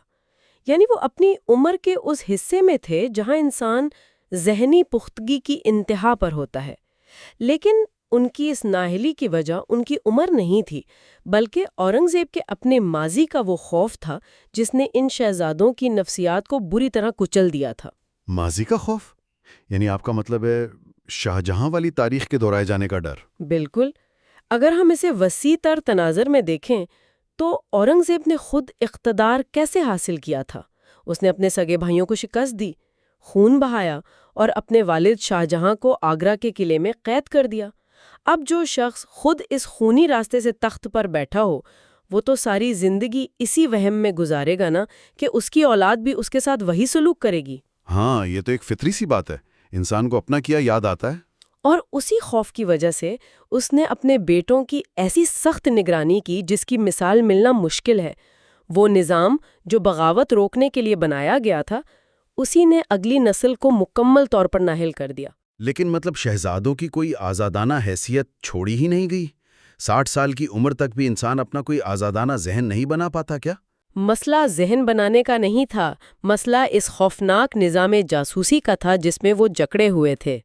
[SPEAKER 2] یعنی وہ اپنی عمر کے اس حصے میں تھے جہاں انسان ذہنی پختگی کی انتہا پر ہوتا ہے۔ لیکن ان کی اس نااہلی کی وجہ ان کی عمر نہیں تھی، بلکہ اورنگزیب کے اپنے ماضی کا وہ خوف تھا جس نے ان شہزادوں کی نفسیات کو بری طرح کچل دیا تھا۔
[SPEAKER 1] ماضی کا خوف؟ یعنی آپ کا مطلب ہے شاہجہاں والی تاریخ کے دہرائے جانے کا ڈر؟
[SPEAKER 2] بالکل۔ اگر ہم اسے وسیع تر تناظر میں دیکھیں تو اورنگزیب نے خود اقتدار کیسے حاصل کیا تھا؟ اس نے اپنے سگے بھائیوں کو شکست دی، خون بہایا اور اپنے والد شاہجہاں کو آگرہ کے قلعے میں قید کر دیا۔ اب جو شخص خود اس خونی راستے سے تخت پر بیٹھا ہو، وہ تو ساری زندگی اسی وہم میں گزارے گا نا کہ اس کی اولاد بھی اس کے ساتھ وہی سلوک کرے گی۔
[SPEAKER 1] ہاں، یہ تو ایک فطری سی بات ہے، انسان کو اپنا کیا یاد آتا ہے۔
[SPEAKER 2] اور اسی خوف کی وجہ سے اس نے اپنے بیٹوں کی ایسی سخت نگرانی کی جس کی مثال ملنا مشکل ہے۔ وہ نظام جو بغاوت روکنے کے لیے بنایا گیا تھا، اسی نے اگلی نسل کو مکمل طور پر نااہل کر دیا۔
[SPEAKER 1] لیکن مطلب شہزادوں کی کوئی آزادانہ حیثیت چھوڑی ہی نہیں گئی؟ 60 سال کی عمر تک بھی انسان اپنا کوئی آزادانہ ذہن نہیں بنا پاتا کیا؟
[SPEAKER 2] مسئلہ ذہن بنانے کا نہیں تھا، مسئلہ اس خوفناک نظام جاسوسی کا تھا جس میں وہ جکڑے ہوئے تھے۔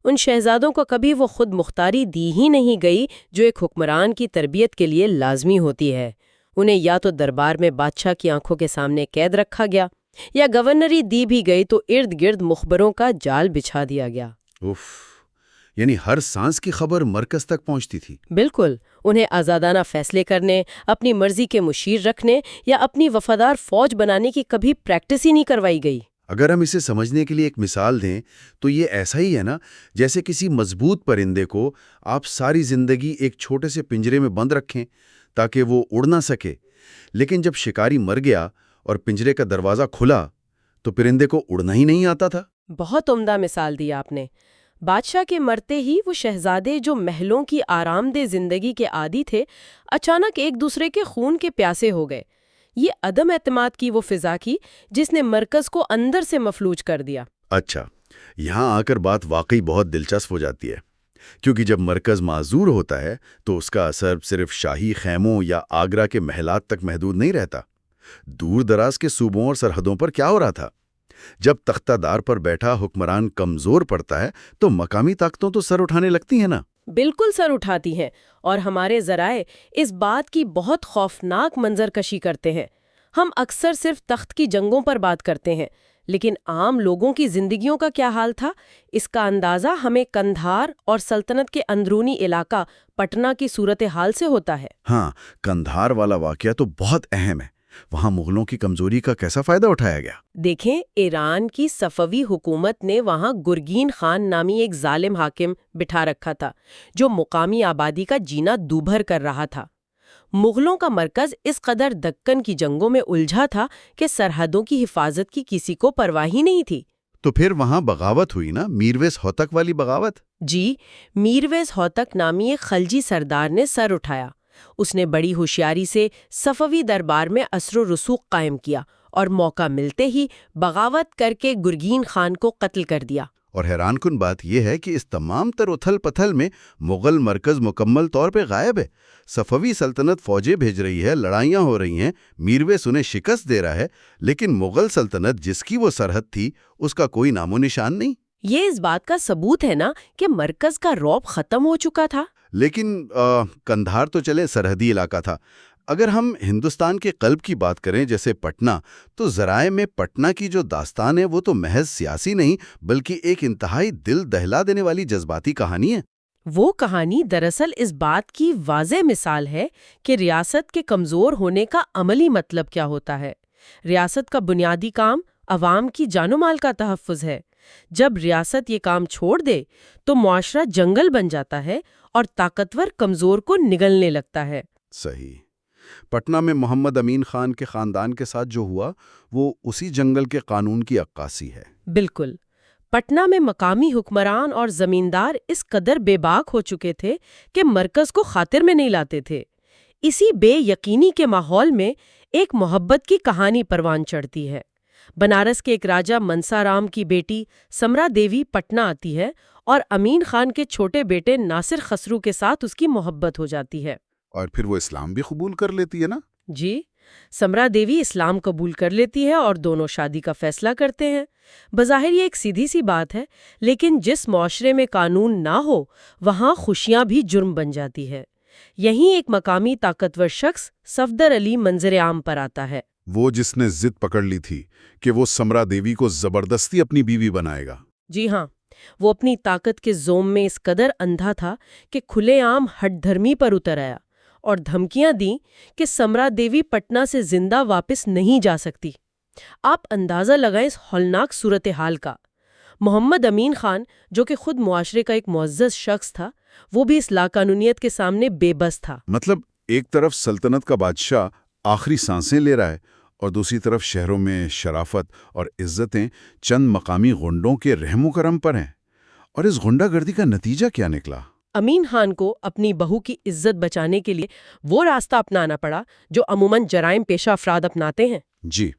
[SPEAKER 2] ان شہزادوں کو کبھی وہ خود مختاری دی ہی نہیں گئی جو ایک حکمران کی تربیت کے لیے لازمی ہوتی ہے۔ انہیں یا تو دربار میں بادشاہ کی آنکھوں کے سامنے قید رکھا گیا، یا گورنری دی بھی گئی تو ارد گرد مخبروں کا جال بچھا دیا گیا۔
[SPEAKER 1] اوف، یعنی ہر سانس کی خبر مرکز تک پہنچتی تھی؟
[SPEAKER 2] بالکل۔ انہیں آزادانہ فیصلے کرنے، اپنی مرضی کے مشیر رکھنے یا اپنی وفادار فوج بنانے کی کبھی پریکٹس ہی نہیں کروائی گئی۔
[SPEAKER 1] اگر ہم اسے سمجھنے کے لیے ایک مثال دیں تو یہ ایسا ہی ہے نا، جیسے کسی مضبوط پرندے کو آپ ساری زندگی ایک چھوٹے سے پنجرے میں بند رکھیں تاکہ وہ اڑ نہ سکے، لیکن جب شکاری مر گیا اور پنجرے کا دروازہ کھلا تو پرندے کو اڑنا ہی نہیں آتا تھا۔
[SPEAKER 2] بہت عمدہ مثال دی آپ نے۔ بادشاہ کے مرتے ہی وہ شہزادے جو محلوں کی آرام دہ زندگی کے عادی تھے، اچانک ایک دوسرے کے خون کے پیاسے ہو گئے۔ یہ عدم اعتماد کی وہ فضا کی جس نے مرکز کو اندر سے مفلوج کر دیا۔
[SPEAKER 1] اچھا، یہاں آ کر بات واقعی بہت دلچسپ ہو جاتی ہے، کیونکہ جب مرکز معذور ہوتا ہے تو اس کا اثر صرف شاہی خیموں یا آگرہ کے محلات تک محدود نہیں رہتا۔ دور دراز کے صوبوں اور سرحدوں پر کیا ہو رہا تھا؟ جب تختہ دار پر بیٹھا حکمران کمزور پڑتا ہے تو مقامی طاقتوں تو سر اٹھانے لگتی ہیں نا؟
[SPEAKER 2] بالکل سر اٹھاتی ہیں، اور ہمارے ذرائع اس بات کی بہت خوفناک منظر کشی کرتے ہیں۔ ہم اکثر صرف تخت کی جنگوں پر بات کرتے ہیں، لیکن عام لوگوں کی زندگیوں کا کیا حال تھا، اس کا اندازہ ہمیں قندھار اور سلطنت کے اندرونی علاقہ پٹنہ کی صورتحال سے ہوتا ہے۔
[SPEAKER 1] ہاں، قندھار والا واقعہ تو بہت اہم ہے۔ وہاں مغلوں کی کمزوری کا کیسا فائدہ اٹھایا گیا؟
[SPEAKER 2] دیکھیں، ایران کی صفوی حکومت نے وہاں گرگین خان نامی ایک ظالم حاکم بٹھا رکھا تھا جو مقامی آبادی کا جینا دوبھر کر رہا تھا۔ مغلوں کا مرکز اس قدر دکن کی جنگوں میں الجھا تھا کہ سرحدوں کی حفاظت کی کسی کو پرواہ ہی نہیں تھی۔
[SPEAKER 1] تو پھر وہاں بغاوت ہوئی نا، میرویس ہوتک والی بغاوت؟
[SPEAKER 2] جی، میرویس ہوتک نامی ایک خلجی سردار نے سر اٹھایا۔ اس نے بڑی ہوشیاری سے صفوی دربار میں اثر و رسوخ قائم کیا اور موقع ملتے ہی بغاوت کر کے گرگین خان کو قتل کر دیا۔
[SPEAKER 1] اور حیران کن بات یہ ہے کہ اس تمام تر اتھل پتھل میں مغل مرکز مکمل طور پہ غائب ہے۔ صفوی سلطنت فوجیں بھیج رہی ہے، لڑائیاں ہو رہی ہیں، میرویس انہیں شکست دے رہا ہے، لیکن مغل سلطنت جس کی وہ سرحد تھی اس کا کوئی نام و نشان نہیں۔
[SPEAKER 2] یہ اس بات کا ثبوت ہے نا کہ مرکز کا رعب ختم ہو چکا تھا۔
[SPEAKER 1] لیکن قندھار تو چلے سرحدی علاقہ تھا۔ اگر ہم ہندوستان کے قلب کی بات کریں جیسے پٹنہ، تو ذرائع میں پٹنہ کی جو داستان ہے وہ تو محض سیاسی نہیں بلکہ ایک انتہائی دل دہلا دینے والی جذباتی کہانی ہے۔
[SPEAKER 2] وہ کہانی دراصل اس بات کی واضح مثال ہے کہ ریاست کے کمزور ہونے کا عملی مطلب کیا ہوتا ہے۔ ریاست کا بنیادی کام عوام کی جان و مال کا تحفظ ہے۔ جب ریاست یہ کام چھوڑ دے تو معاشرہ جنگل بن جاتا ہے اور طاقتور کمزور کو نگلنے لگتا ہے۔
[SPEAKER 1] صحیح۔ پٹنہ میں محمد امین خان کے خاندان کے ساتھ جو ہوا وہ اسی جنگل کے قانون کی عکاسی ہے۔
[SPEAKER 2] بالکل۔ پٹنہ میں مقامی حکمران اور زمیندار اس قدر بے باک ہو چکے تھے کہ مرکز کو خاطر میں نہیں لاتے تھے۔ اسی بے یقینی کے ماحول میں ایک محبت کی کہانی پروان چڑھتی ہے۔ بنارس کے ایک راجہ منسا رام کی بیٹی سمرا دیوی پٹنہ آتی ہے اور امین خان کے چھوٹے بیٹے ناصر خسرو کے ساتھ اس کی محبت ہو جاتی ہے۔
[SPEAKER 1] اور پھر وہ اسلام بھی قبول کر لیتی ہے نا؟
[SPEAKER 2] جی، سمرا دیوی اسلام قبول کر لیتی ہے اور دونوں شادی کا فیصلہ کرتے ہیں۔ بظاہر یہ ایک سیدھی سی بات ہے، لیکن جس معاشرے میں قانون نہ ہو وہاں خوشیاں بھی جرم بن جاتی ہے۔ یہیں ایک مقامی طاقتور شخص صفدر علی منظر عام پر آتا ہے۔
[SPEAKER 1] وہ جس نے ضد پکڑ لی تھی کہ وہ سمرا دیوی کو زبردستی اپنی بیوی بنائے گا۔
[SPEAKER 2] جی ہاں، وہ اپنی طاقت کے زوم میں اس قدر اندھا تھا کہ کھلے عام ہٹ دھرمی پر اتر آیا اور دھمکیاں دیں کہ سمرا دیوی پٹنہ سے زندہ واپس نہیں جا سکتی۔ آپ اندازہ لگائیں اس ہولناک صورتحال کا۔ محمد امین خان، جو کہ خود معاشرے کا ایک معزز شخص تھا، وہ بھی اس لاقانونیت کے سامنے بے بس تھا۔
[SPEAKER 1] مطلب ایک طرف سلطنت کا بادشاہ آخری سانسیں لے رہا ہے اور دوسری طرف شہروں میں شرافت اور عزتیں چند مقامی غنڈوں کے رحم و کرم پر ہیں۔ اور اس غنڈہ گردی کا نتیجہ کیا نکلا؟
[SPEAKER 2] امین خان کو اپنی بہو کی عزت بچانے کے لیے وہ راستہ اپنانا پڑا جو عموماً جرائم پیشہ افراد اپناتے ہیں۔
[SPEAKER 1] جی،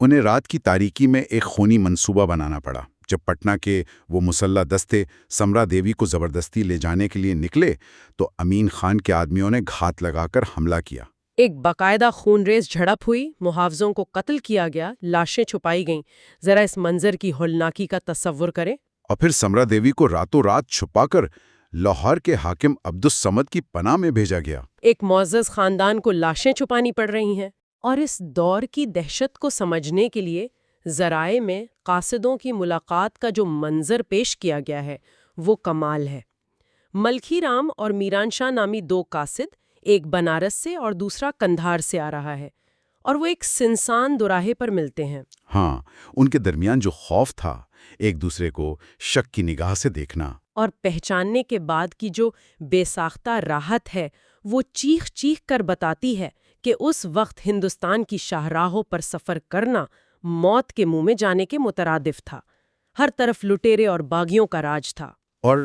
[SPEAKER 1] انہیں رات کی تاریکی میں ایک خونی منصوبہ بنانا پڑا۔ جب پٹنہ کے وہ مسلح دستے سمرا دیوی کو زبردستی لے جانے کے لیے نکلے تو امین خان کے آدمیوں نے گھات لگا کر حملہ کیا۔
[SPEAKER 2] ایک باقاعدہ خون ریز جھڑپ ہوئی، محافظوں کو قتل کیا گیا، لاشیں چھپائی گئیں۔ ذرا اس منظر کی ہولناکی کا تصور کریں۔
[SPEAKER 1] اور پھر سمرا دیوی کو راتوں رات چھپا کر لاہور کے حاکم عبدالصمد کی پناہ میں بھیجا گیا۔
[SPEAKER 2] ایک معزز خاندان کو لاشیں چھپانی پڑ رہی ہیں۔ اور اس دور کی دہشت کو سمجھنے کے لیے ذرائع میں قاصدوں کی ملاقات کا جو منظر پیش کیا گیا ہے وہ کمال ہے۔ ملکھی رام اور میران شاہ نامی دو قاصد، ایک بنارس سے اور دوسرا قندھار سے آ رہا ہے، اور وہ ایک سنسان دوراہے پر ملتے ہیں۔
[SPEAKER 1] ہاں، ان کے درمیان جو خوف تھا، ایک دوسرے کو شک کی نگاہ سے دیکھنا
[SPEAKER 2] اور پہچاننے کے بعد کی جو بے ساختہ راحت ہے، وہ چیخ چیخ کر بتاتی ہے کہ اس وقت ہندوستان کی شاہراہوں پر سفر کرنا موت کے منہ میں جانے کے مترادف تھا۔ ہر طرف لٹیرے اور باغیوں کا راج تھا۔
[SPEAKER 1] اور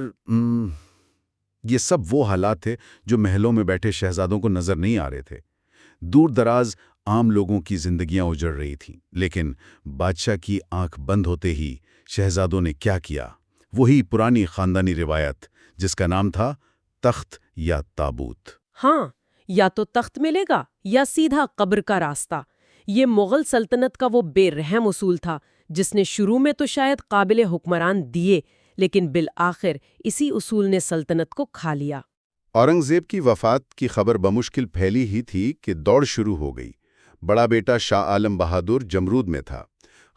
[SPEAKER 1] یہ سب وہ حالات تھے جو محلوں میں بیٹھے شہزادوں کو نظر نہیں آ رہے تھے۔ دور دراز عام لوگوں کی زندگیاں اجڑ رہی تھیں، لیکن بادشاہ کی آنکھ بند ہوتے ہی شہزادوں نے کیا کیا؟ وہی پرانی خاندانی روایت جس کا نام تھا تخت یا تابوت۔
[SPEAKER 2] ہاں، یا تو تخت ملے گا یا سیدھا قبر کا راستہ۔ یہ مغل سلطنت کا وہ بے رحم اصول تھا جس نے شروع میں تو شاید قابل حکمران دیے، لیکن بالآخر اسی اصول نے سلطنت کو کھا لیا۔
[SPEAKER 1] اورنگزیب کی وفات کی خبر بمشکل پھیلی ہی تھی کہ دوڑ شروع ہو گئی۔ بڑا بیٹا شاہ عالم بہادر جمرود میں تھا۔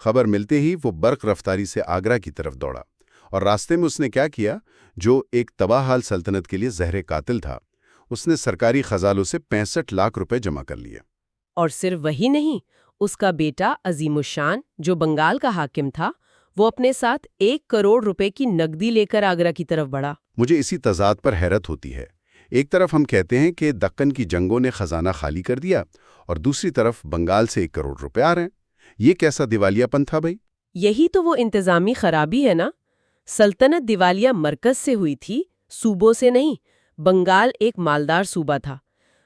[SPEAKER 1] خبر ملتے ہی وہ برق رفتاری سے آگرہ کی طرف دوڑا، اور راستے میں اس نے کیا کیا جو ایک تباہ حال سلطنت کے لیے زہر قاتل تھا۔ اس نے سرکاری خزانوں سے 65 لاکھ روپے جمع کر لیے۔
[SPEAKER 2] اور صرف وہی نہیں، اس کا بیٹا عظیم الشان جو بنگال کا حاکم تھا، وہ اپنے ساتھ 1 کروڑ روپے کی نقدی لے کر آگرہ کی طرف بڑھا۔
[SPEAKER 1] مجھے اسی تضاد پر حیرت ہوتی ہے۔ ایک طرف ہم کہتے ہیں کہ دکن کی جنگوں نے خزانہ خالی کر دیا، اور دوسری طرف بنگال سے 1 کروڑ روپے آ رہے ہیں۔ یہ کیسا دیوالیہ پن تھا بھائی؟
[SPEAKER 2] یہی تو وہ انتظامی خرابی ہے نا۔ سلطنت دیوالیہ مرکز سے ہوئی تھی، صوبوں سے نہیں۔ بنگال ایک مالدار صوبہ تھا۔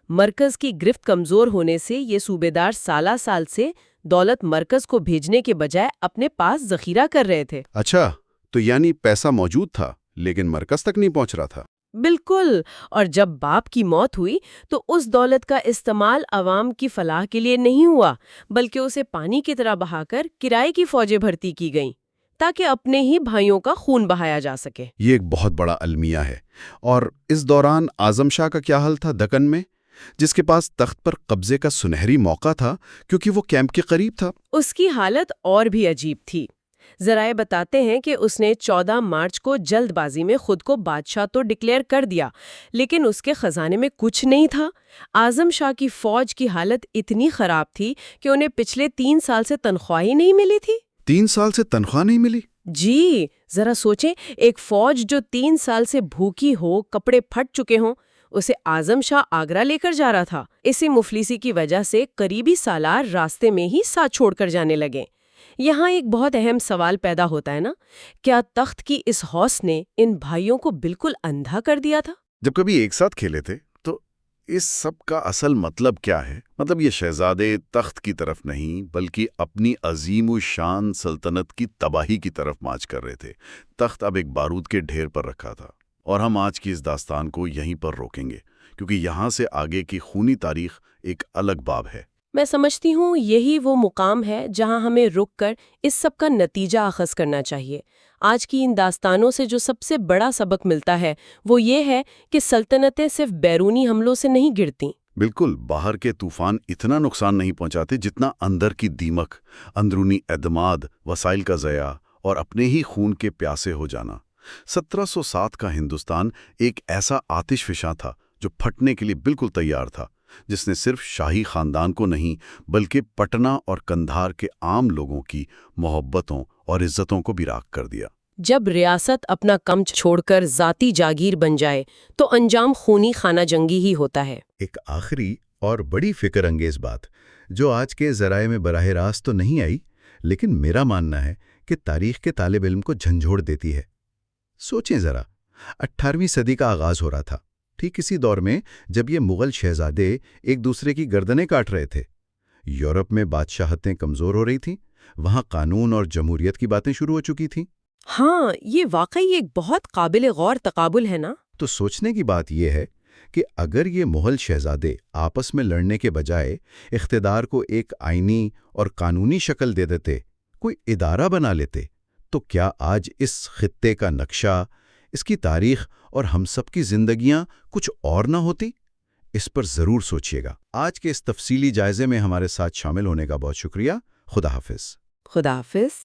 [SPEAKER 2] مرکز کی گرفت کمزور ہونے سے یہ صوبیدار سالہ سال سے دولت مرکز کو بھیجنے کے بجائے اپنے پاس ذخیرہ کر رہے تھے۔
[SPEAKER 1] اچھا، تو یعنی پیسہ موجود تھا لیکن مرکز تک نہیں پہنچ رہا تھا۔
[SPEAKER 2] بالکل، اور جب باپ کی موت ہوئی تو اس دولت کا استعمال عوام کی فلاح کے لیے نہیں ہوا، بلکہ اسے پانی کی طرح بہا کر کرائے کی فوجیں بھرتی کی گئیں تاکہ اپنے ہی بھائیوں کا خون بہایا جا سکے۔
[SPEAKER 1] یہ ایک بہت بڑا المیہ ہے۔ اور اس دوران اعظم شاہ کا کیا حال تھا دکن میں، جس کے پاس تخت پر قبضے کا سنہری موقع تھا کیونکہ وہ کیمپ کے قریب تھا؟
[SPEAKER 2] اس کی حالت اور بھی عجیب تھی۔ ذرائع بتاتے ہیں کہ اس نے 14 مارچ کو جلد بازی میں خود کو بادشاہ تو ڈکلیئر کر دیا، لیکن اس کے خزانے میں کچھ نہیں تھا۔ اعظم شاہ کی فوج کی حالت اتنی خراب تھی کہ انہیں پچھلے 3 سال سے تنخواہ ہی نہیں ملی تھی۔
[SPEAKER 1] 3 سال سے تنخواہ نہیں ملی؟
[SPEAKER 2] جی، ذرا سوچیں، ایک فوج جو 3 سال سے بھوکی ہو، کپڑے پھٹ چکے ہوں، اسے اعظم شاہ آگرہ لے کر جا رہا تھا۔ اسی مفلسی کی وجہ سے قریبی سالار راستے میں ہی ساتھ چھوڑ کر جانے لگے۔ یہاں ایک بہت اہم سوال پیدا ہوتا ہے نا، کیا تخت کی اس ہوس نے ان بھائیوں کو بالکل اندھا کر دیا تھا؟
[SPEAKER 1] جب کبھی ایک ساتھ کھیلے تھے تو اس سب کا اصل مطلب کیا ہے؟ مطلب یہ شہزادے تخت کی طرف نہیں بلکہ اپنی عظیم و شان سلطنت کی تباہی کی طرف مارچ کر رہے تھے۔ تخت اب ایک بارود کے ڈھیر پر رکھا تھا، اور ہم آج کی اس داستان کو یہیں پر روکیں گے، کیونکہ یہاں سے آگے کی خونی تاریخ ایک الگ باب ہے۔
[SPEAKER 2] میں سمجھتی ہوں یہی وہ مقام ہے جہاں ہمیں رک کر اس سب کا نتیجہ اخذ کرنا چاہیے۔ آج کی ان داستانوں سے جو سب سے بڑا سبق ملتا ہے وہ یہ ہے کہ سلطنتیں صرف بیرونی حملوں سے نہیں گرتیں۔
[SPEAKER 1] بالکل، باہر کے طوفان اتنا نقصان نہیں پہنچاتے جتنا اندر کی دیمک، اندرونی اعتماد، وسائل کا ضیاع اور اپنے ہی خون کے پیاسے ہو جانا۔ 1707 کا ہندوستان ایک ایسا آتش فشاں تھا جو پھٹنے کے لیے بالکل تیار تھا، جس نے صرف شاہی خاندان کو نہیں بلکہ پٹنہ اور کندھار کے عام لوگوں کی محبتوں اور عزتوں کو بھی راکھ کر دیا۔
[SPEAKER 2] جب ریاست اپنا کمچ چھوڑ کر ذاتی جاگیر بن جائے تو انجام خونی خانہ جنگی ہی ہوتا ہے۔
[SPEAKER 3] ایک آخری اور بڑی فکر انگیز بات جو آج کے ذرائع میں براہ راست تو نہیں آئی، لیکن میرا ماننا ہے کہ تاریخ کے طالب علم کو جھنجھوڑ دیتی ہے۔ سوچیں ذرا، 18ویں صدی کا آغاز ہو رہا تھا، ٹھیک اسی دور میں جب یہ مغل شہزادے ایک دوسرے کی گردنیں کاٹ رہے تھے۔ یورپ میں بادشاہتیں کمزور ہو رہی تھیں، وہاں قانون اور جمہوریت کی باتیں شروع ہو چکی تھیں۔
[SPEAKER 2] ہاں، یہ واقعی ایک بہت قابل غور تقابل ہے نا۔
[SPEAKER 3] تو سوچنے کی بات یہ ہے کہ اگر یہ مغل شہزادے آپس میں لڑنے کے بجائے اقتدار کو ایک آئینی اور قانونی شکل دے دیتے، کوئی ادارہ بنا لیتے، تو کیا آج اس خطے کا نقشہ، اس کی تاریخ اور ہم سب کی زندگیاں کچھ اور نہ ہوتی؟ اس پر ضرور سوچیے گا۔ آج کے اس تفصیلی جائزے میں ہمارے ساتھ شامل ہونے کا بہت شکریہ۔ خدا حافظ۔
[SPEAKER 2] خدا حافظ۔